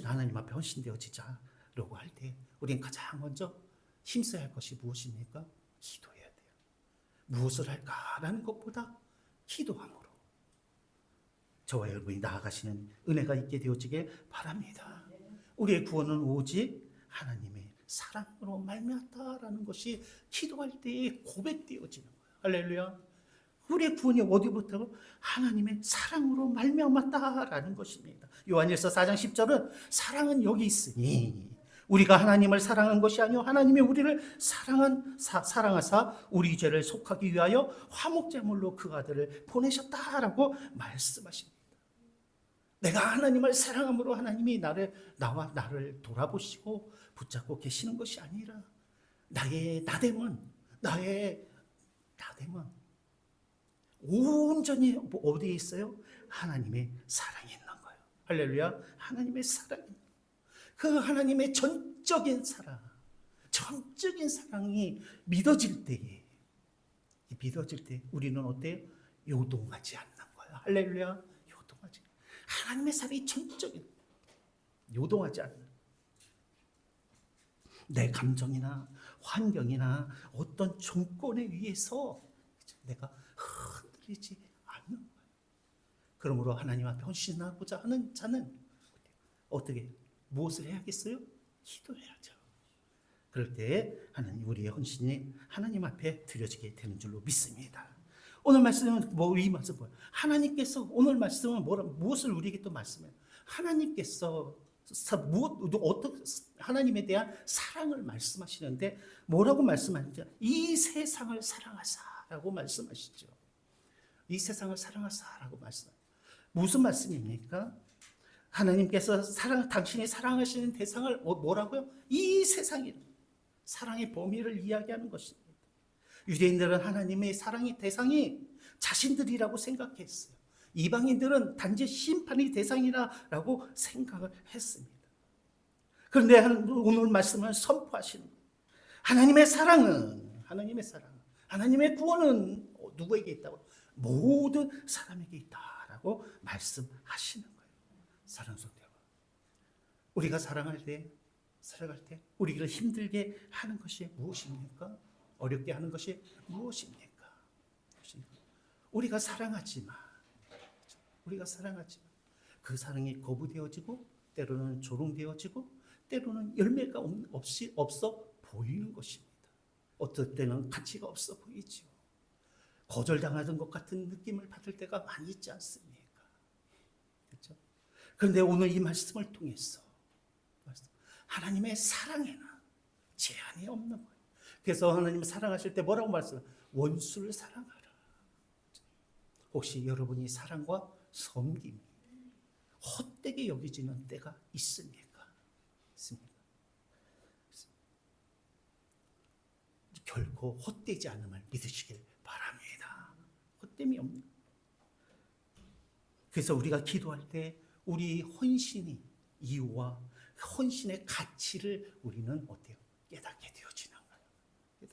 하나님 앞에 헌신되어지자라고 할 때 우리는 가장 먼저 힘써야 할 것이 무엇입니까? 기도해야 돼요. 무엇을 할까라는 것보다 기도함으로 저와 여러분이 나아가시는 은혜가 있게 되어지게 바랍니다. 우리의 구원은 오직 하나님의 사랑으로 말미암았다라는 것이 기도할 때에 고백되어지는 거예요. 할렐루야. 우리의 구원이 어디부터? 하나님의 사랑으로 말미암았다라는 것입니다. 요한일서 4장 10절은 사랑은 여기 있으니 우리가 하나님을 사랑한 것이 아니요 하나님이 우리를 사랑하사 우리 죄를 속하기 위하여 화목제물로 그 아들을 보내셨다라고 말씀하십니다. 내가 하나님을 사랑함으로 하나님이 나를 돌아보시고 붙잡고 계시는 것이 아니라 나의 나됨은 온전히 어디에 있어요? 하나님의 사랑이 있는 거예요. 할렐루야. 하나님의 사랑이, 그 하나님의 전적인 사랑이 믿어질 때 우리는 어때요? 요동하지 않는 거예요. 할렐루야. 요동하지. 하나님의 사랑이 전적인, 요동하지 않는. 내 감정이나 환경이나 어떤 조건에 의해서 내가 흔들리지 않는 거예요. 그러므로 하나님 앞에 헌신하고자 하는 자는 어떻게, 무엇을 해야겠어요? 기도해야죠. 그럴 때 하나님, 우리의 헌신이 하나님 앞에 드려지게 되는 줄로 믿습니다. 오늘 말씀은 이 말씀 뭐예요? 하나님께서 오늘 말씀은 무엇을 우리에게 또 말씀해요? 하나님께서 어떻게 하나님에 대한 사랑을 말씀하시는데 뭐라고 말씀하시죠? 이 세상을 사랑하사라고 말씀하시죠. 이 세상을 사랑하사라고 말씀하시죠. 무슨 말씀입니까? 하나님께서 당신이 사랑하시는 대상을 뭐라고요? 이 세상이 사랑의 범위를 이야기하는 것입니다. 유대인들은 하나님의 사랑의 대상이 자신들이라고 생각했어요. 이방인들은 단지 심판의 대상이라고 생각을 했습니다. 그런데 오늘 말씀을 선포하시는 거예요. 하나님의 사랑은, 하나님의 구원은 누구에게 있다고? 모든 사람에게 있다라고 말씀하시는 거예요. 사랑하는 성도 여러분, 우리가 살아갈 때 우리를 힘들게 하는 것이 무엇입니까? 어렵게 하는 것이 무엇입니까? 우리가 사랑하지만 그 사랑이 거부되어지고 때로는 조롱되어지고 때로는 열매가 없어 보이는 것입니다. 어떨 때는 가치가 없어 보이죠. 거절당하는 것 같은 느낌을 받을 때가 많이 있지 않습니까? 그렇죠? 그런데 오늘 이 말씀을 통해서 하나님의 사랑에는 제한이 없는 거예요. 그래서 하나님 사랑하실 때 뭐라고 말씀해요? 원수를 사랑하라. 혹시 여러분이 사랑과 섬김이 헛되게 여기지는 때가 있습니까? 결코 헛되지 않음을 믿으시길 바랍니다. 헛됨이 없는. 그래서 우리가 기도할 때 우리 헌신이 이유와 헌신의 가치를 우리는 어때요? 깨닫게 되어지는 거예요.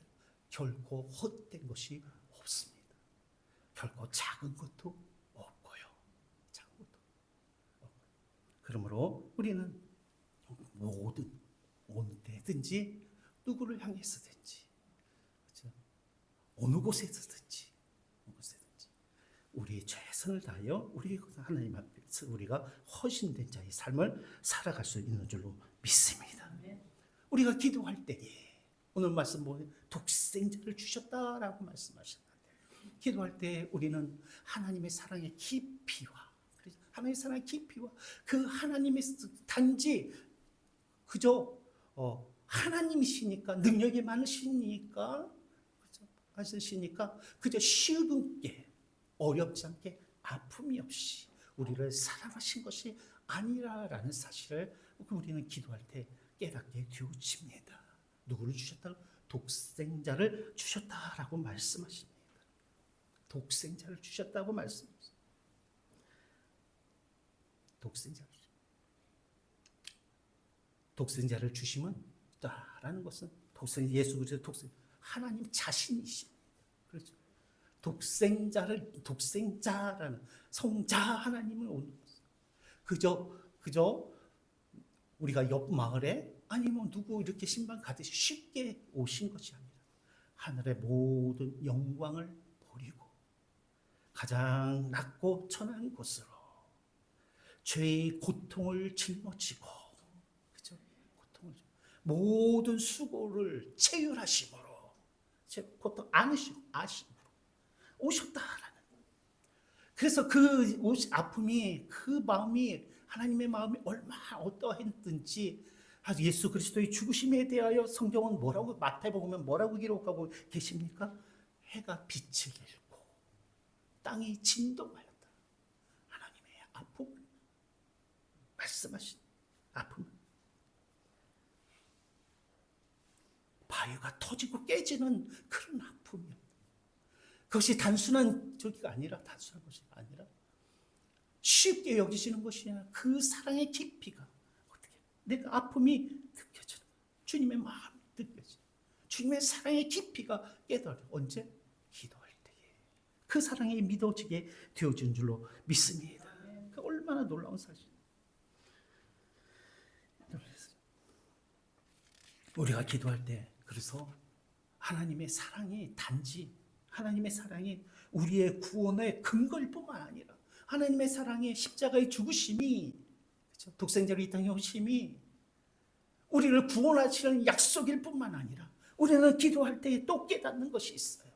결코 헛된 것이 없습니다. 결코 작은 것도 없고요. 그러므로 우리는 어느 때든지 누구를 향해서든지 그렇죠? 어느 곳에서든지 우리의 최선을 다하여 우리 하나님 앞에서 우리가 헌신된 자의 삶을 살아갈 수 있는 줄로 믿습니다. 우리가 기도할 때에 오늘 말씀 보면 독생자를 주셨다라고 말씀하셨는데 기도할 때 우리는 하나님의 사랑의 깊이와 그 하나님의 단지 그저 하나님이시니까 능력이 많으시니까 그저 쉬우게 어렵지 않게 아픔이 없이 우리를 사랑하신 것이 아니라라는 사실을 우리는 기도할 때 깨닫게 되어집니다. 누구를 주셨다고? 독생자를 주셨다라고 말씀하십니다. 독생자를 주셨다고 말씀하십니다. 독생자를 주시면 라는 것은 예수 그리스도 독생 하나님 자신이십니다. 그렇죠? 독생자라는 성자 하나님을 오는 것은 그저 우리가 옆 마을에 아니면 누구 이렇게 신방 가듯이 쉽게 오신 것이 아니라 하늘의 모든 영광을 버리고 가장 낮고 천한 곳으로 죄의 고통을 짊어지고 그죠? 모든 수고를 체휼하심으로 고통 아심으로 오셨다라는. 그래서 그 아픔이, 그 마음이, 하나님의 마음이 얼마나 어떠했든지, 아주 예수 그리스도의 죽으심에 대하여 성경은 뭐라고, 마태복음은 뭐라고 기록하고 계십니까? 해가 빛을 잃고 땅이 진동하였다. 하나님의 아픔을 말씀하신 아픔. 바위가 터지고 깨지는 그런 아픔이었다. 그것이 단순한 저기가 아니라, 단순한 것이 아니라 쉽게 여기시는 것이 아니라 그 사랑의 깊이가 어떻게, 내가 아픔이 느껴지는, 주님의 마음이 느껴지는, 주님의 사랑의 깊이가 깨달아. 언제? 기도할 때에 그 사랑이 믿어지게 되어진 줄로 믿습니다. 그 얼마나 놀라운 사실. 우리가 기도할 때, 그래서 하나님의 사랑이 단지, 하나님의 사랑이 우리의 구원의 근거일 뿐만 아니라, 하나님의 사랑의 십자가의 죽으심이, 그렇죠? 독생자로 이 땅에 오심이 우리를 구원하시는 약속일 뿐만 아니라, 우리는 기도할 때에 또 깨닫는 것이 있어요.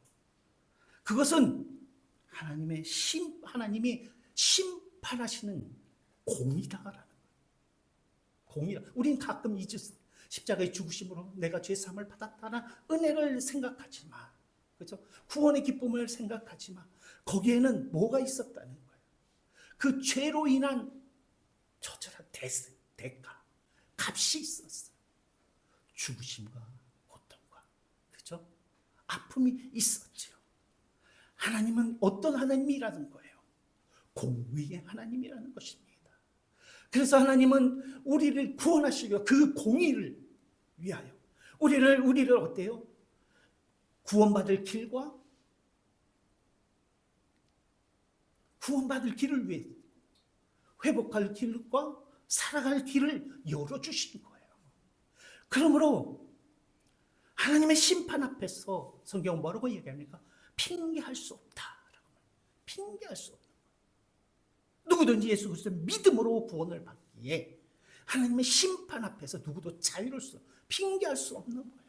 그것은 하나님이 심판하시는 공이다라는 거예요. 공이다. 우린 가끔 잊었어요. 십자가의 죽으심으로 내가 죄사함을 받았다는 은혜를 생각하지만, 그렇죠? 구원의 기쁨을 생각하지만, 거기에는 뭐가 있었다는 거예요. 그 죄로 인한 처절한 대가, 값이 있었어요. 죽으심과 고통과, 그렇죠? 아픔이 있었죠. 하나님은 어떤 하나님이라는 거예요? 공의의 하나님이라는 것입니다. 그래서 하나님은 우리를 구원하시려 그 공의를 위하여 우리를 어때요? 구원받을 길과 구원받을 길을 위해, 회복할 길과 살아갈 길을 열어주신 거예요. 그러므로 하나님의 심판 앞에서 성경은 뭐라고 얘기합니까? 핑계할 수 없다. 핑계할 수 없다. 누구든지 예수 그리스도의 믿음으로 구원을 받기에 하나님의 심판 앞에서 누구도 자유로울 수, 핑계할 수 없는 거예요.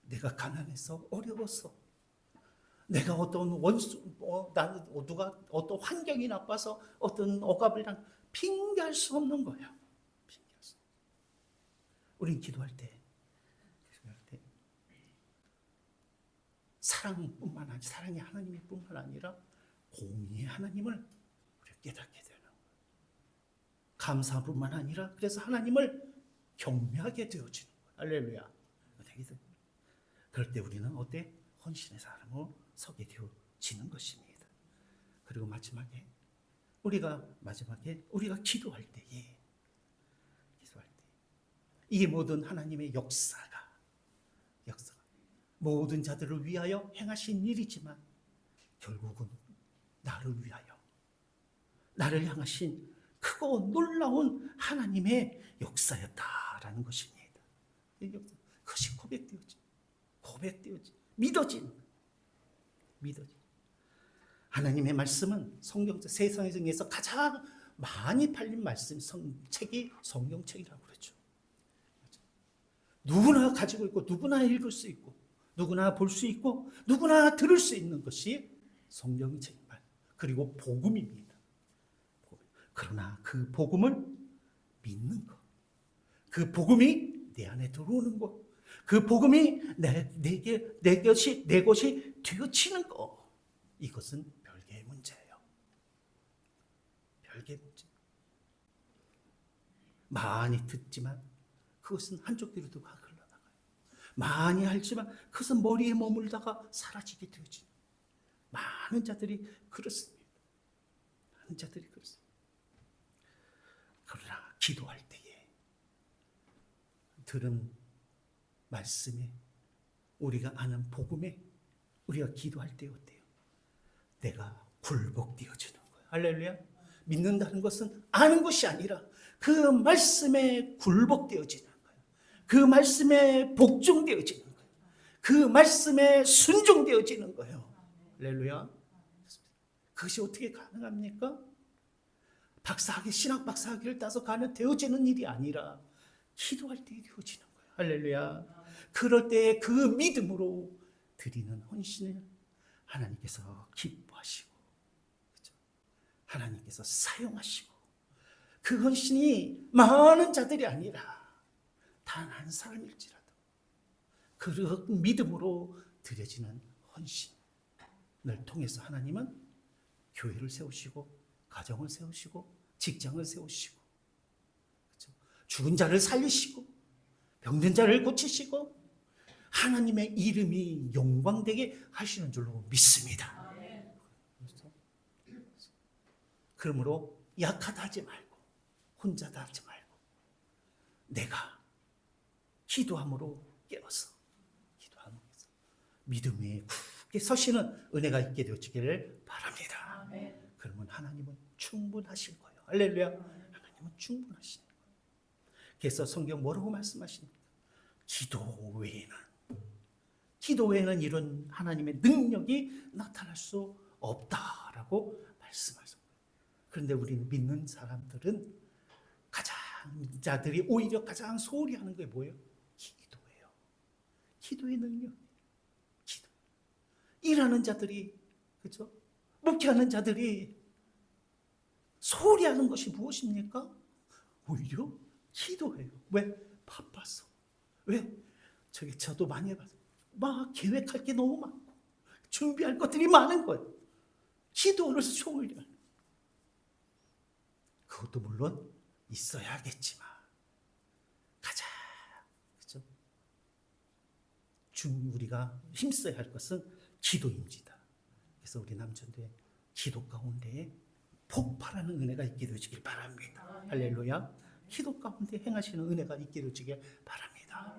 내가 가난해서, 어려워서, 내가 어떤 누가 어떤 환경이 나빠서 어떤 억압을 당, 핑계할 수 없는 거예요. 핑계할 수. 우린 기도할 때 사랑뿐만 아니라, 사랑이 하나님의 뿐만 아니라 공의의 하나님을 우리가 깨닫게 되는 거예요. 감사뿐만 아니라, 그래서 하나님을 경외하게 되어지는 거예요. 할렐루야. 그럴 때 우리는 어때? 헌신의 사람으로 서게 되어지는 것입니다. 그리고 마지막에 우리가 기도할 때에 이 모든 하나님의 역사가 모든 자들을 위하여 행하신 일이지만 결국은 나를 위하여, 나를 향하신 크고 놀라운 하나님의 역사였다라는 것입니다. 그것이 고백되어진, 믿어진. 하나님의 말씀은 세상의 중에서 가장 많이 팔린 말씀, 책이 성경책이라고 그러죠. 누구나 가지고 있고, 누구나 읽을 수 있고, 누구나 볼 수 있고, 누구나 들을 수 있는 것이 성경의 책입니다. 그리고 복음입니다. 그러나 그 복음을 믿는 것, 그 복음이 내 안에 들어오는 것, 그 복음이 내 것이 되어지는 것, 이것은 별개의 문제예요. 별개의 문제. 많이 듣지만 그것은 한쪽 귀로 듣고 흘러나가요. 많이 알지만 그것은 머리에 머물다가 사라지게 되어지는, 많은 자들이 그렇습니다. 그러나 기도할 때에 들은 말씀에, 우리가 아는 복음에 우리가 기도할 때 어때요? 내가 굴복되어지는 거예요. 할렐루야. 믿는다는 것은 아는 것이 아니라 그 말씀에 굴복되어지는 거예요. 그 말씀에 복종되어지는 거예요. 그 말씀에 순종되어지는 거예요. 할렐루야. 그것이 어떻게 가능합니까? 신학 박사학위를 따서 되어지는 일이 아니라 기도할 때 되어지는 거예요. 할렐루야. 그럴 때 그 믿음으로 드리는 헌신을 하나님께서 기뻐하시고, 그렇죠? 하나님께서 사용하시고, 그 헌신이 많은 자들이 아니라 단 한 사람일지라도 그 믿음으로 드려지는 헌신을 통해서 하나님은 교회를 세우시고, 가정을 세우시고, 직장을 세우시고, 그렇죠? 죽은 자를 살리시고, 병든 자를 고치시고, 하나님의 이름이 영광되게 하시는 줄로 믿습니다. 그렇죠? 그러므로 약하다 하지 말고, 혼자다 하지 말고, 내가 기도함으로 깨어서 기도하면서 믿음 위에 굳게 서시는 은혜가 있게 되어지기를 바랍니다. 그러면 하나님은 충분하실 거예요. 할렐루야. 하나님은 충분하시는 거예요. 그래서 성경 뭐라고 말씀하십니까? 기도 외에는 이런 하나님의 능력이 나타날 수 없다라고 말씀하셨어요. 그런데 우리 믿는 사람들은 자들이 오히려 가장 소홀히 하는 게 뭐예요? 기도예요. 기도의 능력. 기도. 일하는 자들이, 그렇죠? 목회하는 자들이 소홀히 하는 것이 무엇입니까? 오히려 기도해요. 왜? 바빠서. 왜? 저도 많이 해봤어요. 막 계획할 게 너무 많고 준비할 것들이 많은 거예요. 기도를 소홀히 하는. 그것도 물론 있어야겠지만 가장, 그렇죠? 우리가 힘써야 할 것은 기도입니다. 그래서 우리 남전도에 기도 가운데에 폭발하는 은혜가 있게 되시길 바랍니다. 할렐루야. 기도 가운데 행하시는 은혜가 있게 되시길 바랍니다.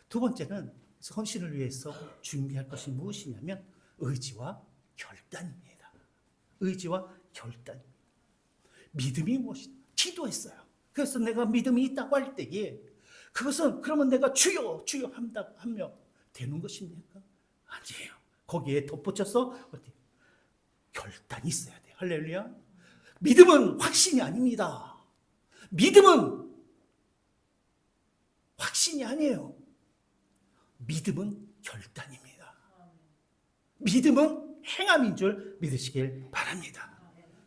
두 번째는 헌신을 위해서 준비할 것이 무엇이냐면 의지와 결단입니다. 의지와 결단입니다. 믿음이 무엇이냐? 기도했어요. 그래서 내가 믿음이 있다고 할 때에 그것은 그러면 내가 주여 주여 한다 하며 되는 것입니까? 아니에요. 거기에 덧붙여서 결단이 있어야 돼요. 할렐루야. 믿음은 확신이 아닙니다. 믿음은 확신이 아니에요. 믿음은 결단입니다. 믿음은 행함인 줄 믿으시길 바랍니다.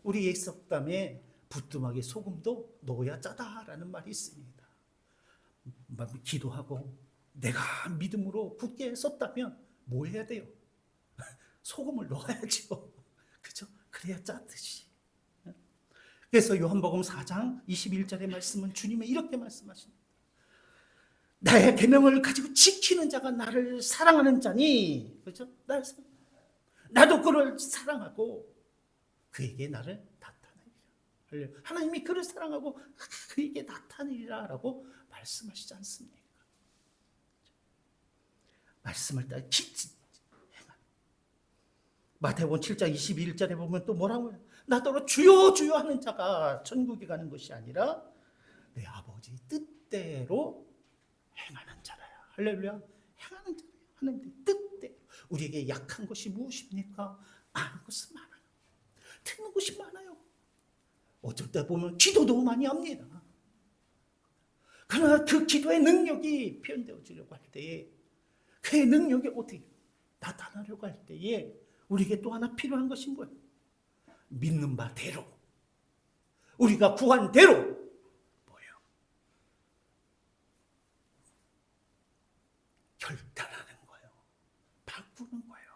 우리 예석담에 부뚜막에 소금도 넣어야 짜다라는 말이 있습니다. 기도하고 내가 믿음으로 굳게 섰다면 뭐 해야 돼요? 소금을 넣어야죠. 그죠? 그래야 짜듯이. 그래서 요한복음 4장 21절의 말씀은 주님이 이렇게 말씀하십니다. 나의 계명을 가지고 지키는 자가 나를 사랑하는 자니, 그렇죠? 나도 그를 사랑하고 그에게 나를 나타내리라. 하나님이 그를 사랑하고 그에게 나타내리라라고 말씀하시지 않습니까? 말씀을 따라 마태복음 7장 21절에 보면 또 뭐라고 해요? 나더러 주여 주여 하는 자가 천국에 가는 것이 아니라 내 아버지 뜻대로 행하는 자라야. 할렐루야. 행하는 자라야. 하나님의 뜻대로. 우리에게 약한 것이 무엇입니까? 아는 것은 많아요. 듣는 것이 많아요. 어쩔 때 보면 기도도 많이 합니다. 그러나 그 기도의 능력이 표현되어지려고 할 때에 그 능력이 어떻게 나타나려고 할 때에 우리에게 또 하나 필요한 것이 뭐예요? 믿는 바대로 우리가 구한 대로 뭐예요? 결단하는 거예요. 바꾸는 거예요.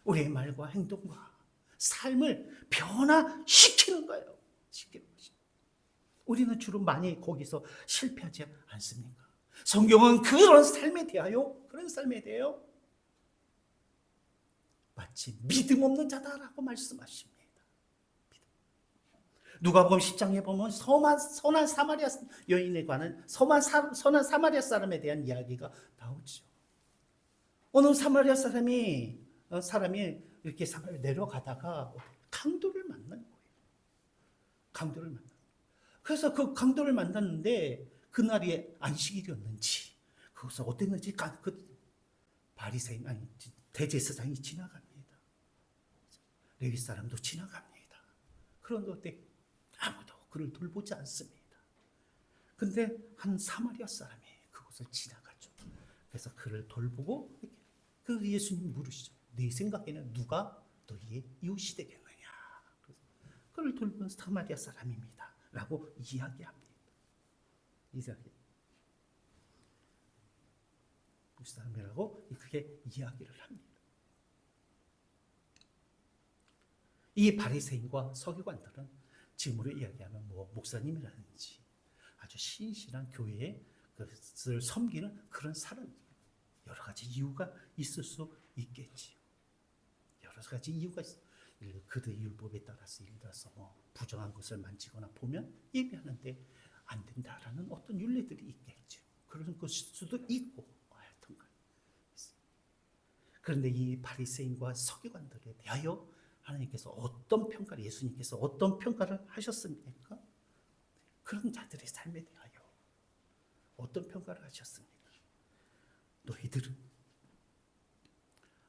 우리의 말과 행동과 삶을 변화시키는 거예요. 시키는 것이. 우리는 주로 많이 거기서 실패하지 않습니까? 성경은 그런 삶에 대하여 마치 믿음 없는 자다라고 말씀하십니다. 누가복음 10장에 보면 선한 사마리아 여인에 관한 선한 사마리아 사람에 대한 이야기가 나오죠. 어느 사마리아 사람이 이렇게 내려가다가 강도를 만난 거예요. 강도를 만난. 그래서 그 강도를 만났는데 그날이 안식일이었는지 거기서 어땠는지 그 바리새인 아니 대제사장이 지나갑니다. 레위 사람도 지나갑니다. 그런데 아무도 그를 돌보지 않습니다. 근데 한 사마리아 사람이 그곳을 지나가죠. 그래서 그를 돌보고 이렇게 그 예수님 물으시죠. 네 생각에는 누가 너희의 이웃이 되겠느냐. 그를 돌본 사마리아 사람입니다. 라고 이야기합니다. 이야기. 그 사람이라고 그렇게 이야기를 합니다. 이 바리새인과 서기관들은 지금으로 이야기하면 뭐 목사님이라든지 아주 신실한 교회의 그것을 섬기는 그런 사람이에요. 여러 가지 이유가 있을 수 있겠지요. 여러 가지 이유가 있어. 그들의 율법에 따라서 예를 들어서 뭐 부정한 것을 만지거나 보면 예배하는데 안 된다라는 어떤 윤리들이 있겠죠. 그런 것일 수도 있고 하여튼간. 그런데 이 바리새인과 서기관들에 대하여 하나님께서 어떤 평가를, 예수님께서 어떤 평가를 하셨습니까? 그런 자들의 삶에 대하여 어떤 평가를 하셨습니까? 너희들은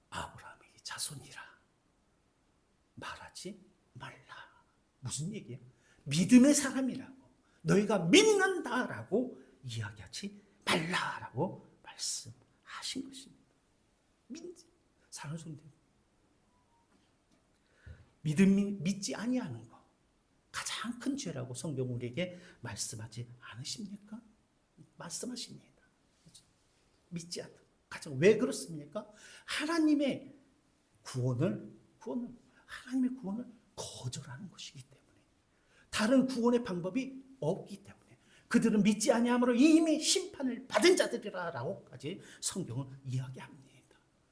아브라함의 자손이라 말하지 말라. 무슨 얘기야? 믿음의 사람이라고, 너희가 믿는다라고 이야기하지 말라라고 말씀하신 것입니다. 사랑하는 성도님, 믿지 아니하는 것 가장 큰 죄라고 성경 우리에게 말씀하지 않으십니까? 말씀하십니다. 믿지 않는 가장 왜 그렇습니까? 하나님의 구원을 거절하는 것이기 때문에, 다른 구원의 방법이 없기 때문에 그들은 믿지 아니함으로 이미 심판을 받은 자들이라라고까지 성경은 이야기합니다.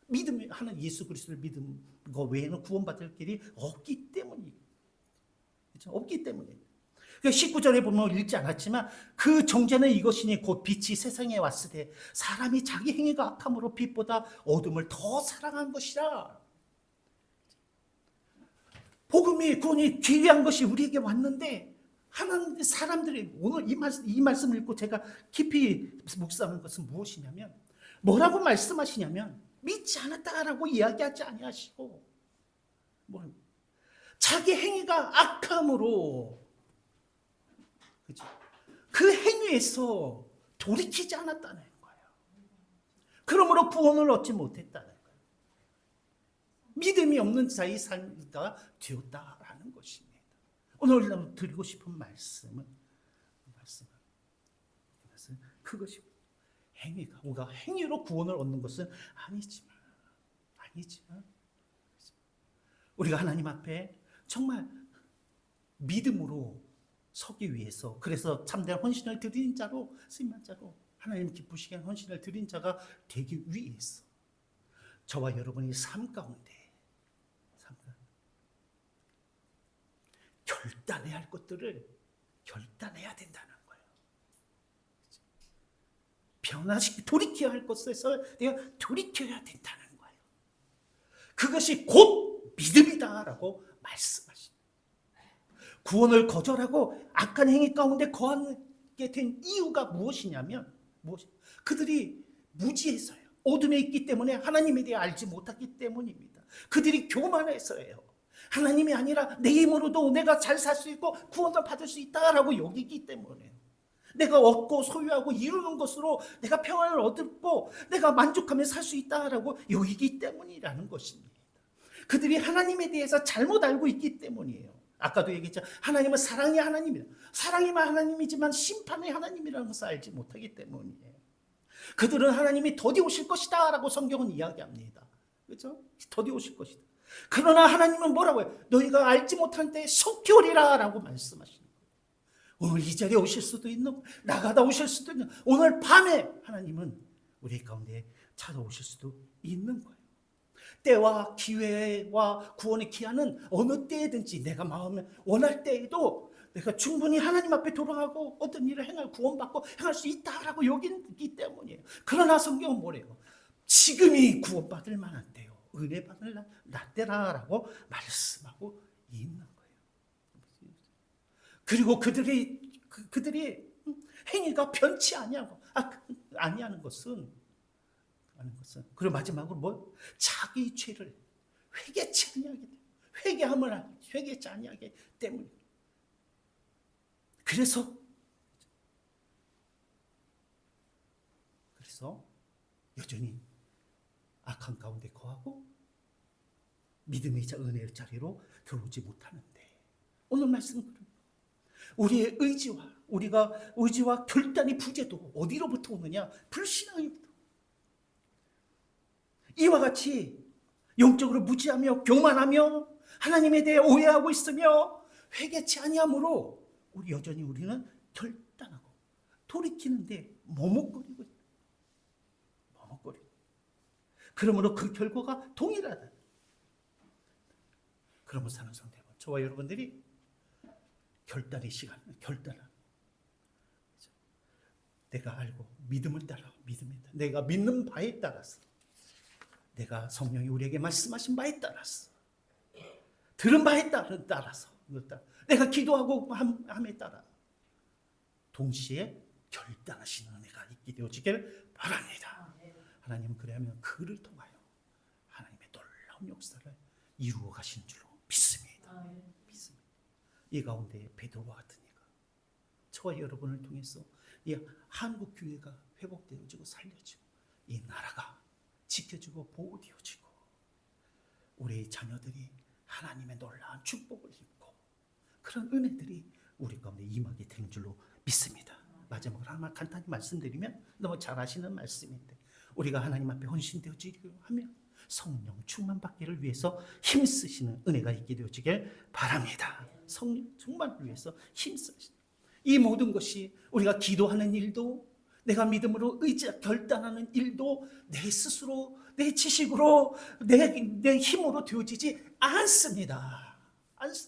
믿음 하는 예수 그리스도를 믿는 것 외에는 구원받을 길이 없기 때문이에요. 그렇죠? 없기 때문에. 19절에 보면 읽지 않았지만 그 정죄는 이것이니 곧 빛이 세상에 왔을 때 사람이 자기 행위가 악함으로 빛보다 어둠을 더 사랑한 것이라. 복음이 구원이 귀한 것이 우리에게 왔는데 하나님 사람들이 오늘 이 말씀을 읽고 제가 깊이 묵상한 것은 무엇이냐면, 뭐라고 말씀하시냐면 믿지 않았다라고 이야기하지 아니하시고 자기 행위가 악함으로, 그죠? 그 행위에서 돌이키지 않았다는 거예요. 그러므로 구원을 얻지 못했다는 거예요. 믿음이 없는 자의 삶이가 되었다라는 것입니다. 오늘 드리고 싶은 말씀은 그것입니다. 행위가, 우리가 행위로 구원을 얻는 것은 아니지만 우리가 하나님 앞에 정말 믿음으로 서기 위해서, 그래서 참된 헌신을 드린 자로, 쓰임한 자로 하나님 기쁘시게 한 헌신을 드린 자가 되기 위해서 저와 여러분이 삶 가운데 결단해야 할 것들을 결단해야 된다는 거예요. 변화시키 돌이켜야 할 것에서 내가 돌이켜야 된다는 거예요. 그것이 곧 믿음이다라고 말씀하십니다. 구원을 거절하고 악한 행위 가운데 거하게 된 이유가 무엇이냐면, 그들이 무지해서요. 어둠에 있기 때문에 하나님에 대해 알지 못하기 때문입니다. 그들이 교만해서예요. 하나님이 아니라 내 힘으로도 내가 잘 살 수 있고 구원을 받을 수 있다라고 여기기 때문에, 내가 얻고 소유하고 이루는 것으로 내가 평안을 얻고 내가 만족하며 살 수 있다라고 여기기 때문이라는 것입니다. 그들이 하나님에 대해서 잘못 알고 있기 때문이에요. 아까도 얘기했죠. 하나님은 사랑의 하나님이에요. 사랑이만 하나님이지만 심판의 하나님이라는 것을 알지 못하기 때문이에요. 그들은 하나님이 더디 오실 것이다 라고 성경은 이야기합니다. 그렇죠? 더디 오실 것이다. 그러나 하나님은 뭐라고 해요? 너희가 알지 못한 때에 속히 오리라 라고 말씀하시는 거예요. 오늘 이 자리에 오실 수도 있는, 나가다 오실 수도 있는, 오늘 밤에 하나님은 우리 가운데 찾아오실 수도 있는 거예요. 때와 기회와 구원의 기한은 어느 때든지 내가 마음에 원할 때에도 내가 충분히 하나님 앞에 돌아가고 어떤 일을 행할, 구원받고 행할 수 있다라고 여기기 때문이에요. 그러나 성경은 뭐래요? 지금이 구원받을 만한 때요, 은혜 받을 때라라고 말씀하고 있는 거예요. 그리고 그들이 행위가 변치 아니하는 것은, 그리고 마지막으로 뭐? 자기 죄를 회개치 아니하게 돼요. 회개치 아니하기 때문에. 그래서 여전히 악한 가운데 거하고 믿음의 은혜의 자리로 들어오지 못하는데, 오늘 말씀은 그래요. 우리의 우리가 의지와 결단의 부재도 어디로부터 오느냐? 불신앙으로부터. 이와 같이 영적으로 무지하며 교만하며 하나님에 대해 오해하고 있으며 회개치 아니하므로 우리는 결단하고 돌이키는데 머뭇거리고 있다. 머뭇거리고. 그러므로 그 결과가 동일하다. 그러면 사는 성도 여러분, 저와 여러분들이 결단의 시간, 결단을 내가 알고 믿음을 따라, 내가 믿는 바에 따라서, 내가 성령이 우리에게 말씀하신 바에 따라서, 들은 바에 따라서, 내가 기도하고 함에 따라 동시에 결단하시는 은혜가 있게 되어지길 바랍니다. 하나님은 그래야면 그를 통하여 하나님의 놀라운 역사를 이루어 가시는 줄로 믿습니다. 믿습니다. 이 가운데 베드로와 같은 이가 저와 여러분을 통해서 이 한국 교회가 회복되어지고 살려지고 이 나라가 지켜지고 보호되어지고 우리 자녀들이 하나님의 놀라운 축복을 입고 그런 은혜들이 우리 가운데 임하게 되는 줄로 믿습니다. 마지막으로 하나만 간단히 말씀드리면, 너무 잘 아시는 말씀인데, 우리가 하나님 앞에 헌신되어지기로 하면 성령 충만 받기를 위해서 힘쓰시는 은혜가 있게 되어지길 바랍니다. 성령 충만을 위해서 힘쓰시는 이 모든 것이, 우리가 기도하는 일도, 내가 믿음으로 결단하는 일도 내 스스로, 내 지식으로, 내 힘으로 되어지지 않습니다.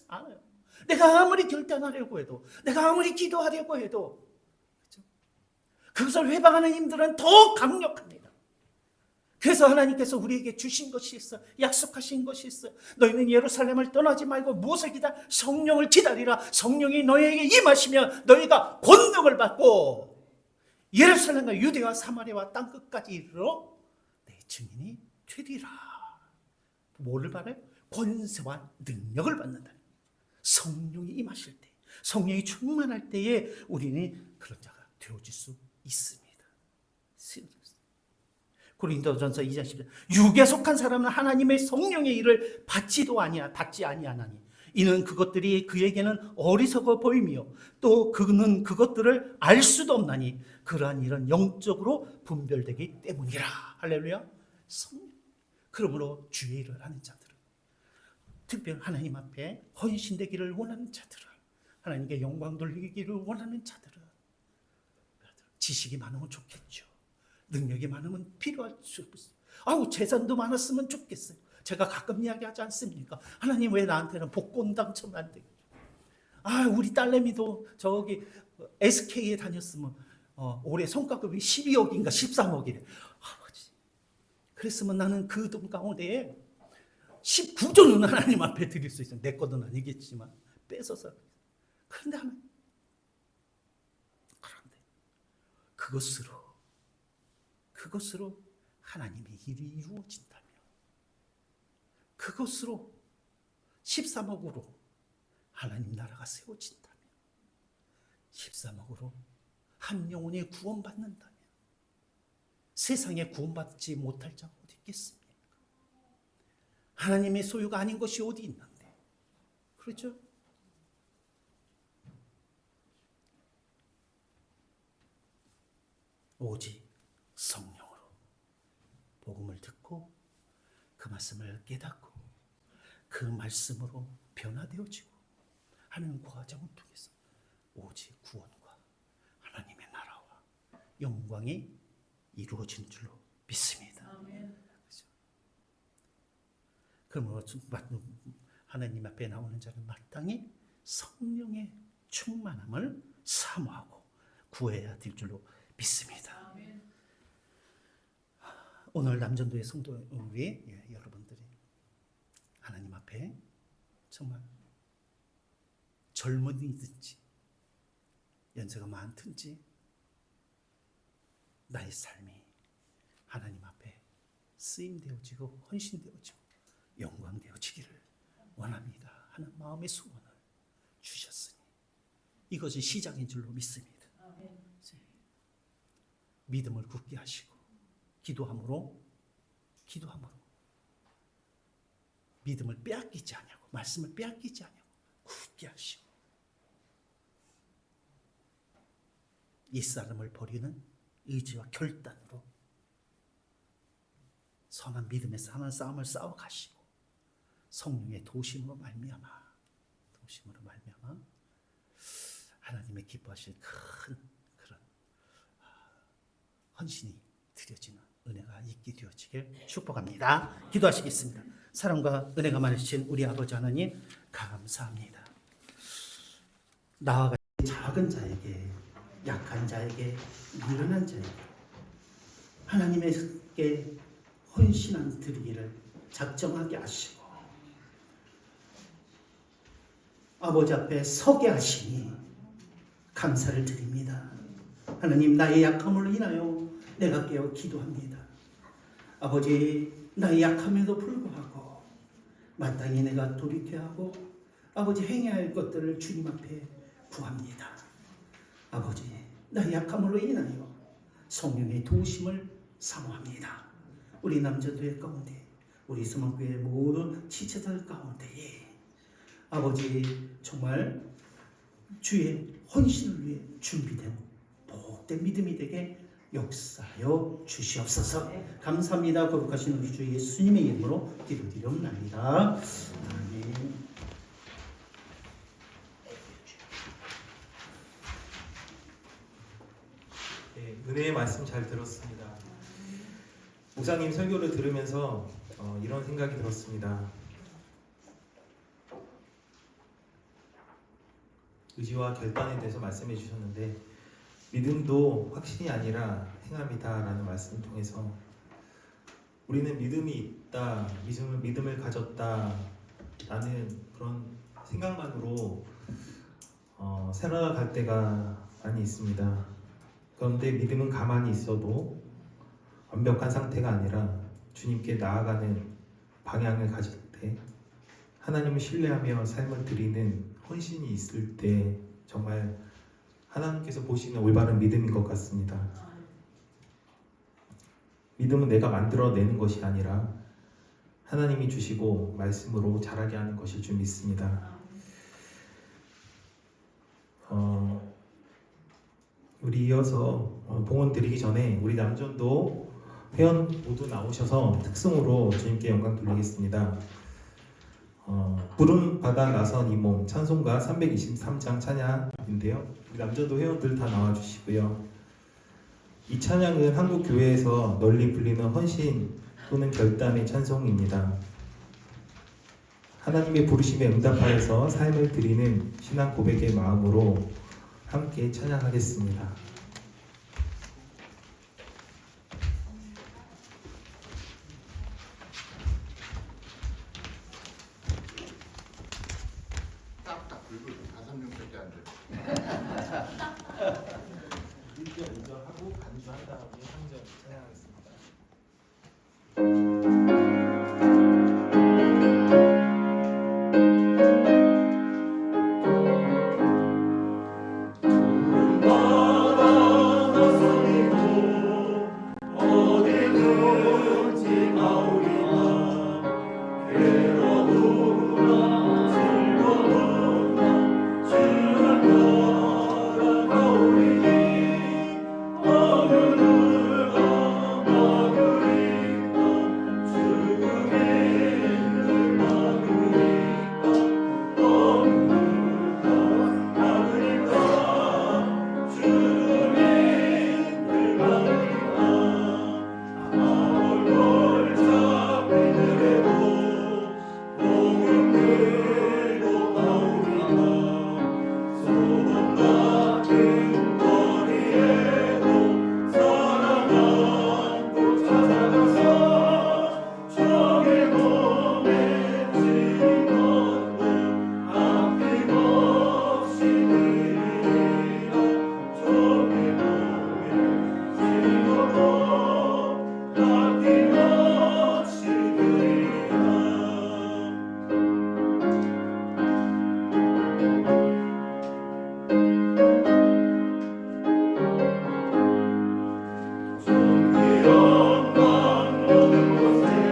않아요. 내가 아무리 결단하려고 해도, 내가 아무리 기도하려고 해도, 그것을 회방하는 힘들은 더 강력합니다. 그래서 하나님께서 우리에게 주신 것이 있어, 약속하신 것이 있어. 너희는 예루살렘을 떠나지 말고 무엇을 성령을 기다리라. 성령이 너희에게 임하시면 너희가 권능을 받고 예루살렘과 유대와 사마리아와 땅끝까지 이르러 내 증인이 되리라. 뭐를 받아요? 권세와 능력을 받는다. 성령이 임하실 때, 성령이 충만할 때에 우리는 그런 자가 되어질 수 있습니다. 고린도전서 2장 10절, 육에 속한 사람은 하나님의 성령의 일을 받지 아니하나니 이는 그것들이 그에게는 어리석어 보이며 또 그는 그것들을 알 수도 없나니 그러한 일은 영적으로 분별되기 때문이라. 할렐루야. 그러므로 주의 일을 하는 자들은, 특별히 하나님 앞에 헌신되기를 원하는 자들은, 하나님께 영광 돌리기를 원하는 자들은 지식이 많으면 좋겠죠. 능력이 많으면 필요할 수 있어요. 재산도 많았으면 좋겠어요. 제가 가끔 이야기하지 않습니까? 하나님 왜 나한테는 복권 당첨 안 되겠죠? 우리 딸내미도 저기 SK에 다녔으면 올해 성과급이 12억인가 13억이래. 아버지, 그랬으면 나는 그 돈 가운데 19조는 하나님 앞에 드릴 수 있어요. 내 것은 아니겠지만 뺏어서. 그런데 그것으로 하나님의 일이 이루어진다면, 그것으로 13억으로 하나님 나라가 세워진다면, 13억으로 한 영혼이 구원받는다면 세상에 구원받지 못할 자가 어디 있겠습니까? 하나님의 소유가 아닌 것이 어디 있는데, 그렇죠? 오직 성령으로 복음을 듣고 그 말씀을 깨닫고 그 말씀으로 변화되어지고 하는 과정을 통해서 오직 구원과 하나님의 나라와 영광이 이루어진 줄로 믿습니다. 그렇죠? 그러므로 하나님 앞에 나오는 자는 마땅히 성령의 충만함을 사모하고 구해야 될 줄로 믿습니다. 오늘 남전도의 성도 우리 여러분들이 하나님 앞에 정말 젊은이든지 연세가 많든지 나의 삶이 하나님 앞에 쓰임되어지고 헌신되어지고 영광되어지기를 원합니다 하는 마음의 소원을 주셨으니 이것이 시작인 줄로 믿습니다. 믿음을 굳게 하시고 기도함으로 기도함으로 믿음을 빼앗기지 않냐고, 말씀을 빼앗기지 않냐고 굳게 하시고 옛사람을 버리는 의지와 결단으로 선한 믿음에서 하는 싸움을 싸워 가시고 성령의 도심으로 말미암아 하나님의 기뻐하실 큰 그런 헌신이 드려지는 은혜가 있게 되어지길 축복합니다. 기도하시겠습니다. 사랑과 은혜가 많으신 우리 아버지 하나님 감사합니다. 나와 같이 작은 자에게, 약한 자에게, 미련한 자에게 하나님께 헌신한 드리기를 작정하게 하시고 아버지 앞에 서게 하시니 감사를 드립니다. 하나님, 나의 약함으로 인하여 내가 깨어 기도합니다. 아버지, 나의 약함에도 불구하고 마땅히 내가 돌이켜야 하고 아버지 행해야 할 것들을 주님 앞에 구합니다. 아버지, 나의 약함으로 인하여 성령의 도우심을 사모합니다. 우리 남자교회 가운데, 우리 수목교회 모든 지체들 가운데에 아버지 정말 주의 헌신을 위해 준비된 복된 믿음이 되게 역사하여 주시옵소서. 감사합니다. 거룩하신 우리 주 예수님의 이름으로 기도드리옵나이다. 아멘. 네, 은혜의 말씀 잘 들었습니다. 목사님 설교를 들으면서 이런 생각이 들었습니다. 의지와 결단에 대해서 말씀해 주셨는데 믿음도 확신이 아니라 행함이다라는 말씀을 통해서 우리는 믿음이 있다, 믿음을 가졌다라는 그런 생각만으로 살아갈 때가 많이 있습니다. 그런데 믿음은 가만히 있어도 완벽한 상태가 아니라 주님께 나아가는 방향을 가질 때, 하나님을 신뢰하며 삶을 드리는 헌신이 있을 때 정말 하나님께서 보시는 올바른 믿음인 것 같습니다. 믿음은 내가 만들어내는 것이 아니라 하나님이 주시고 말씀으로 자라게 하는 것일 줄 믿습니다. 우리 이어서 봉헌 드리기 전에 우리 남전도 회원 모두 나오셔서 특송으로 주님께 영광 돌리겠습니다. 부름 받아 나선 이 몸 찬송가 323장 찬양인데요. 우리 남전도 회원들 다 나와주시고요. 이 찬양은 한국 교회에서 널리 불리는 헌신 또는 결단의 찬송입니다. 하나님의 부르심에 응답하여서 삶을 드리는 신앙 고백의 마음으로 함께 찬양하겠습니다. 딱딱 긁어도 5명밖에 안 돼. 인정하고 간주한 다음에 상전 찬양하겠습니다. 영광 모든 곳에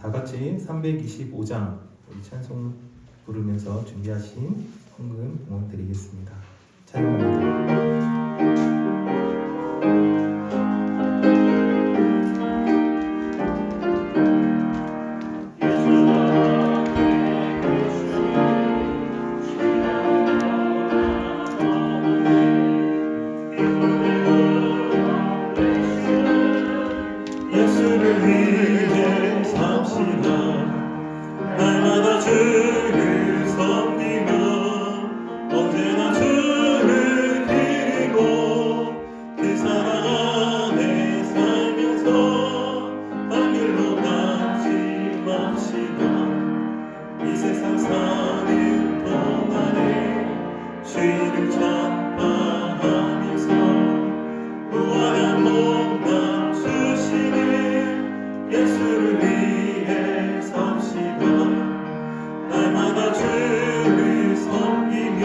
다 같이 325장 우리 찬송 부르면서 준비하신 헌금 응원 드리겠습니다. 찬양합니다. 예수를 위해 삽시다. 날마다 주를 섬기며 언제나 주를 드리고 그 사랑 안에 살면서 딴 길로 가지 맙시다. 이 세상 사는 동안에 주의를 전파하면서 무한한 복남 주시는 예수를 위해 삽시다. 날마다 주를 섬기며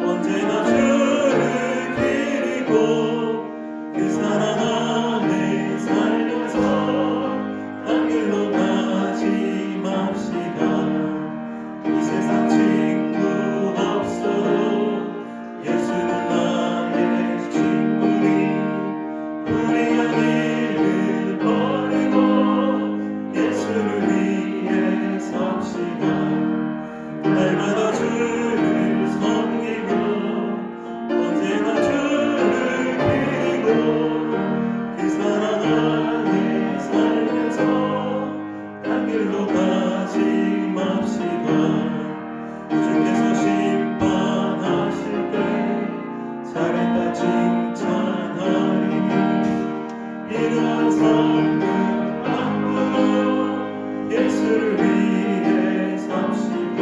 언제나 주를 드리고 그 사랑 안에 살면서 딴 길로 가지 맙시다. 이 세상 친구 없어도 예수는 나의 친구니 불의한 일을 버리고 예수를 위해 삽시다. 날마다 주를 섬기며 언제나 주를 드리고 그 사랑 안에 살면서 딴 길로 가지 맙시다. 주께서 심판하실 때 잘했다 칭찬하리니 이러한 삶은 아무도 예수를 위해 삽시다.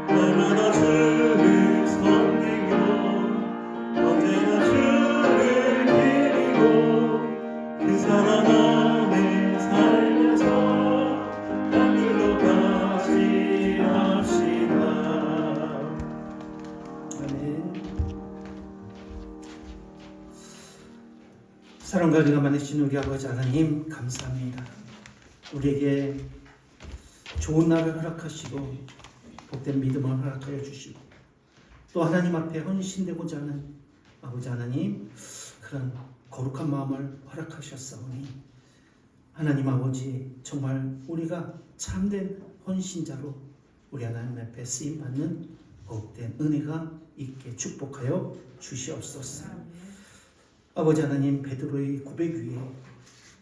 날마다 주를 섬기며 언제나 주를 드리고 그 사랑 안에 살면서 딴 길로 가지 합시다. 아멘. 사랑과 은혜가 많으신 우리 아버지 하나님 감사합니다. 우리에게 좋은 날을 허락하시고 복된 믿음을 허락하여 주시고 또 하나님 앞에 헌신되고자 하는 아버지 하나님 그런 거룩한 마음을 허락하셨사오니 하나님 아버지 정말 우리가 참된 헌신자로 우리 하나님 앞에 쓰임받는 복된 은혜가 있게 축복하여 주시옵소서. 아버지 하나님 베드로의 고백 위에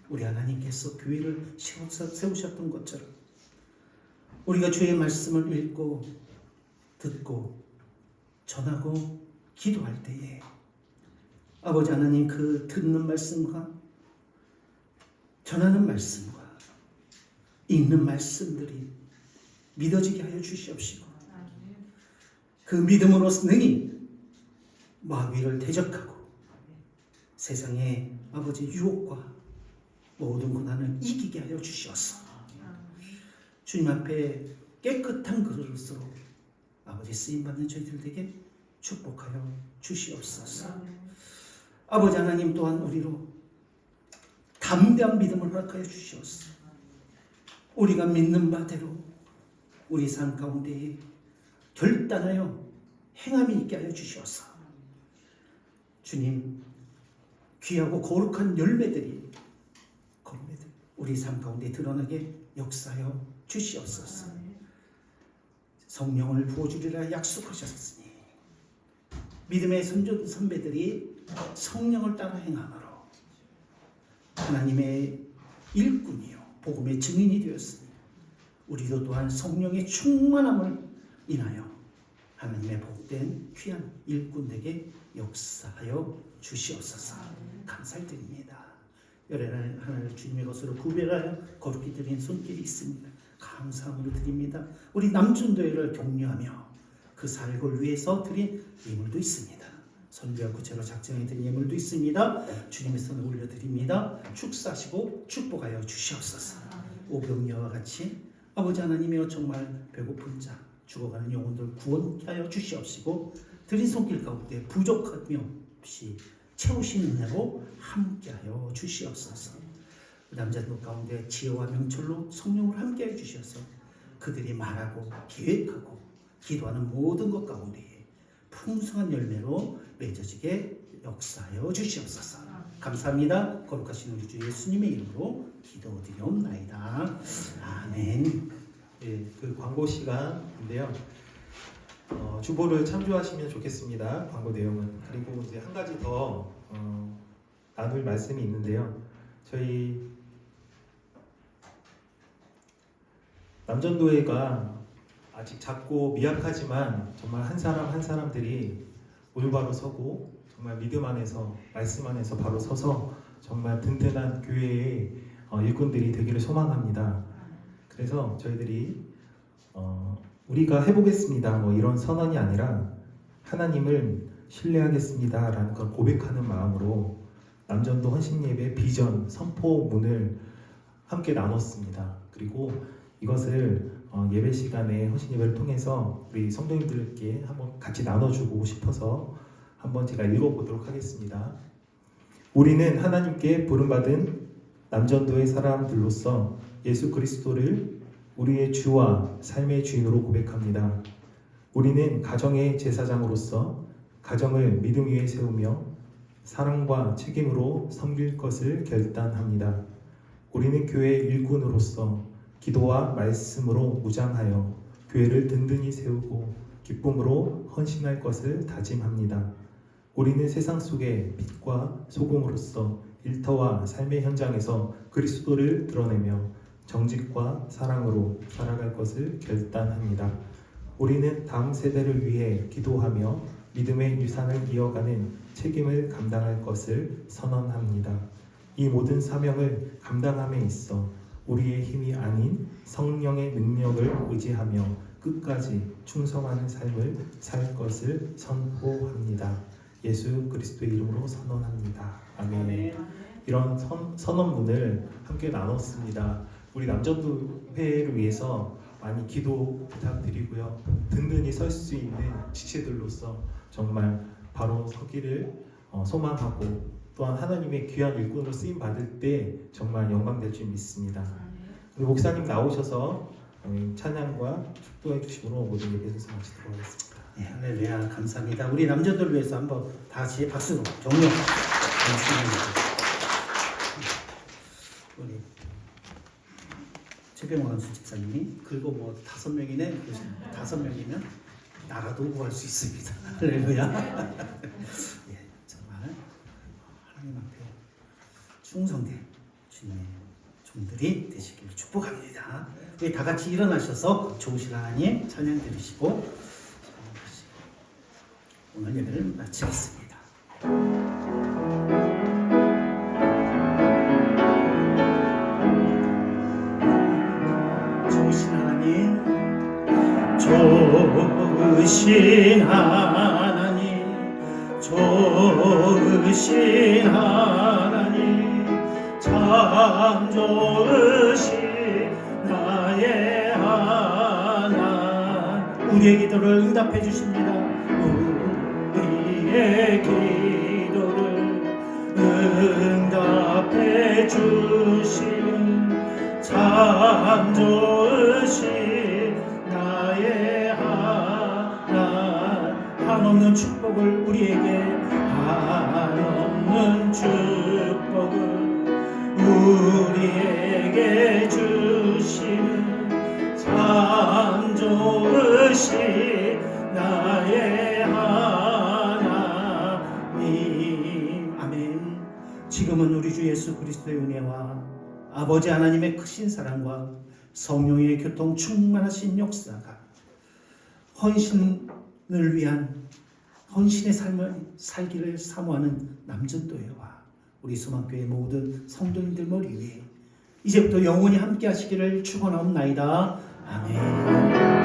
우리 하나님께서 교회를 세우셨던 것처럼 우리가 주의 말씀을 읽고 듣고 전하고 기도할 때에 아버지 하나님 그 듣는 말씀과 전하는 말씀과 읽는 말씀들이 믿어지게 하여 주시옵시고 그 믿음으로 능히 마귀를 대적하고 세상의 아버지 유혹과 모든 고난을 이기게 하여 주시옵소서. 주님 앞에 깨끗한 그릇으로 아버지 쓰임받는 저희들에게 축복하여 주시옵소서. 아버지 하나님 또한 우리로 담대한 믿음을 허락하여 주시옵소서. 우리가 믿는 바대로 우리 삶 가운데에 결단하여 행함이 있게 하여 주시옵소서. 주님 귀하고 거룩한 열매들이 우리 삶 가운데 드러나게 역사하여 주시옵소서. 성령을 부어주리라 약속하셨으니 믿음의 선배들이 성령을 따라 행함으로 하나님의 일꾼이요 복음의 증인이 되었으니 우리도 또한 성령의 충만함을 인하여 하나님의 복된 귀한 일꾼에게 역사하여 주시옵소서. 감사드립니다. 열애를 하나님 주님의 것으로 구별하여 거룩히 드린 손길이 있습니다. 감사함으로 드립니다. 우리 남준도회를 격려하며 그 사역을 위해서 드린 예물도 있습니다. 선교와 구체로 작정해 드린 예물도 있습니다. 주님의 손에 올려드립니다. 축사하시고 축복하여 주시옵소서. 오병이와 같이 아버지 하나님이여 정말 배고픈 자 죽어가는 영혼들 구원케 하여 주시옵시고 드린 손길 가운데 부족함이 없이 채우신 은혜로 함께하여 주시옵소서. 남자들 가운데 지혜와 명철로 성령을 함께해 주셔서 그들이 말하고 계획하고 기도하는 모든 것 가운데 풍성한 열매로 맺어지게 역사하여 주시옵소서. 감사합니다. 거룩하신 우리 주 예수님의 이름으로 기도드리옵나이다. 아멘. 예, 그 광고 시간인데요. 주보를 참조하시면 좋겠습니다. 광고 내용은. 그리고 이제 한 가지 더 나눌 말씀이 있는데요. 저희 남전도회가 아직 작고 미약하지만 정말 한 사람 한 사람들이 올바로 서고 정말 믿음 안에서 말씀 안에서 바로 서서 정말 든든한 교회의 일꾼들이 되기를 소망합니다. 그래서 저희들이 우리가 해보겠습니다 뭐 이런 선언이 아니라 하나님을 신뢰하겠습니다 라는 걸 고백하는 마음으로 남전도 헌신예배 비전 선포문을 함께 나눴습니다. 그리고 이것을 예배 시간에 헌신예배를 통해서 우리 성도님들께 한번 같이 나눠주고 싶어서 한번 제가 읽어보도록 하겠습니다. 우리는 하나님께 부름받은 남전도의 사람들로서 예수 그리스도를 우리의 주와 삶의 주인으로 고백합니다. 우리는 가정의 제사장으로서 가정을 믿음 위에 세우며 사랑과 책임으로 섬길 것을 결단합니다. 우리는 교회의 일꾼으로서 기도와 말씀으로 무장하여 교회를 든든히 세우고 기쁨으로 헌신할 것을 다짐합니다. 우리는 세상 속의 빛과 소금으로서 일터와 삶의 현장에서 그리스도를 드러내며 정직과 사랑으로 살아갈 것을 결단합니다. 우리는 다음 세대를 위해 기도하며 믿음의 유산을 이어가는 책임을 감당할 것을 선언합니다. 이 모든 사명을 감당함에 있어 우리의 힘이 아닌 성령의 능력을 의지하며 끝까지 충성하는 삶을 살 것을 선포합니다. 예수 그리스도의 이름으로 선언합니다. 아멘. 이런 선언문을 함께 나눴습니다. 우리 남전도회를 위해서 많이 기도 부탁드리고요. 든든히 설 수 있는 지체들로서 정말 바로 서기를 소망하고 또한 하나님의 귀한 일꾼으로 쓰임 받을 때 정말 영광될 줄 믿습니다. 우리 목사님 나오셔서 찬양과 축도해 주심으로 모든 예배 순서 마치도록 하겠습니다. 네, 할렐루야. 감사합니다. 우리 남자들 위해서 한번 다 같이 박수로 격려. 감사합니다. 우리 최병원 집사님이 그리고 뭐 5명이네. 5명이면 나라도 구할 수 있습니다. 할렐루야. 예, 정말 하나님 앞에 충성된 주님의 종들이 되시길 축복합니다. 우리 다 같이 일어나셔서 좋으신 하나님 찬양 드리시고 오늘 예배를 마치겠습니다. 좋으신 하나님, 좋으신 하나님, 좋으신 하나님, 참 좋으신 나의 하나님, 우리의 기도를 응답해 주십니다. 우리의 기도를 응답해 주시는 참 좋으신 나의 하나님, 한없는 축복을 우리에게 한없는 축복을 우리에게 주시는 참 좋으신 나의 하나님. 아멘. 지금은 우리 주 예수 그리스도의 은혜와 아버지 하나님의 크신 사랑과 성령의 교통 충만하신 역사가 헌신을 위한 헌신의 삶을 살기를 사모하는 남전도회와 우리 소망교회 모든 성도님들 머리 위에 이제부터 영원히 함께 하시기를 축원하옵나이다. 아멘.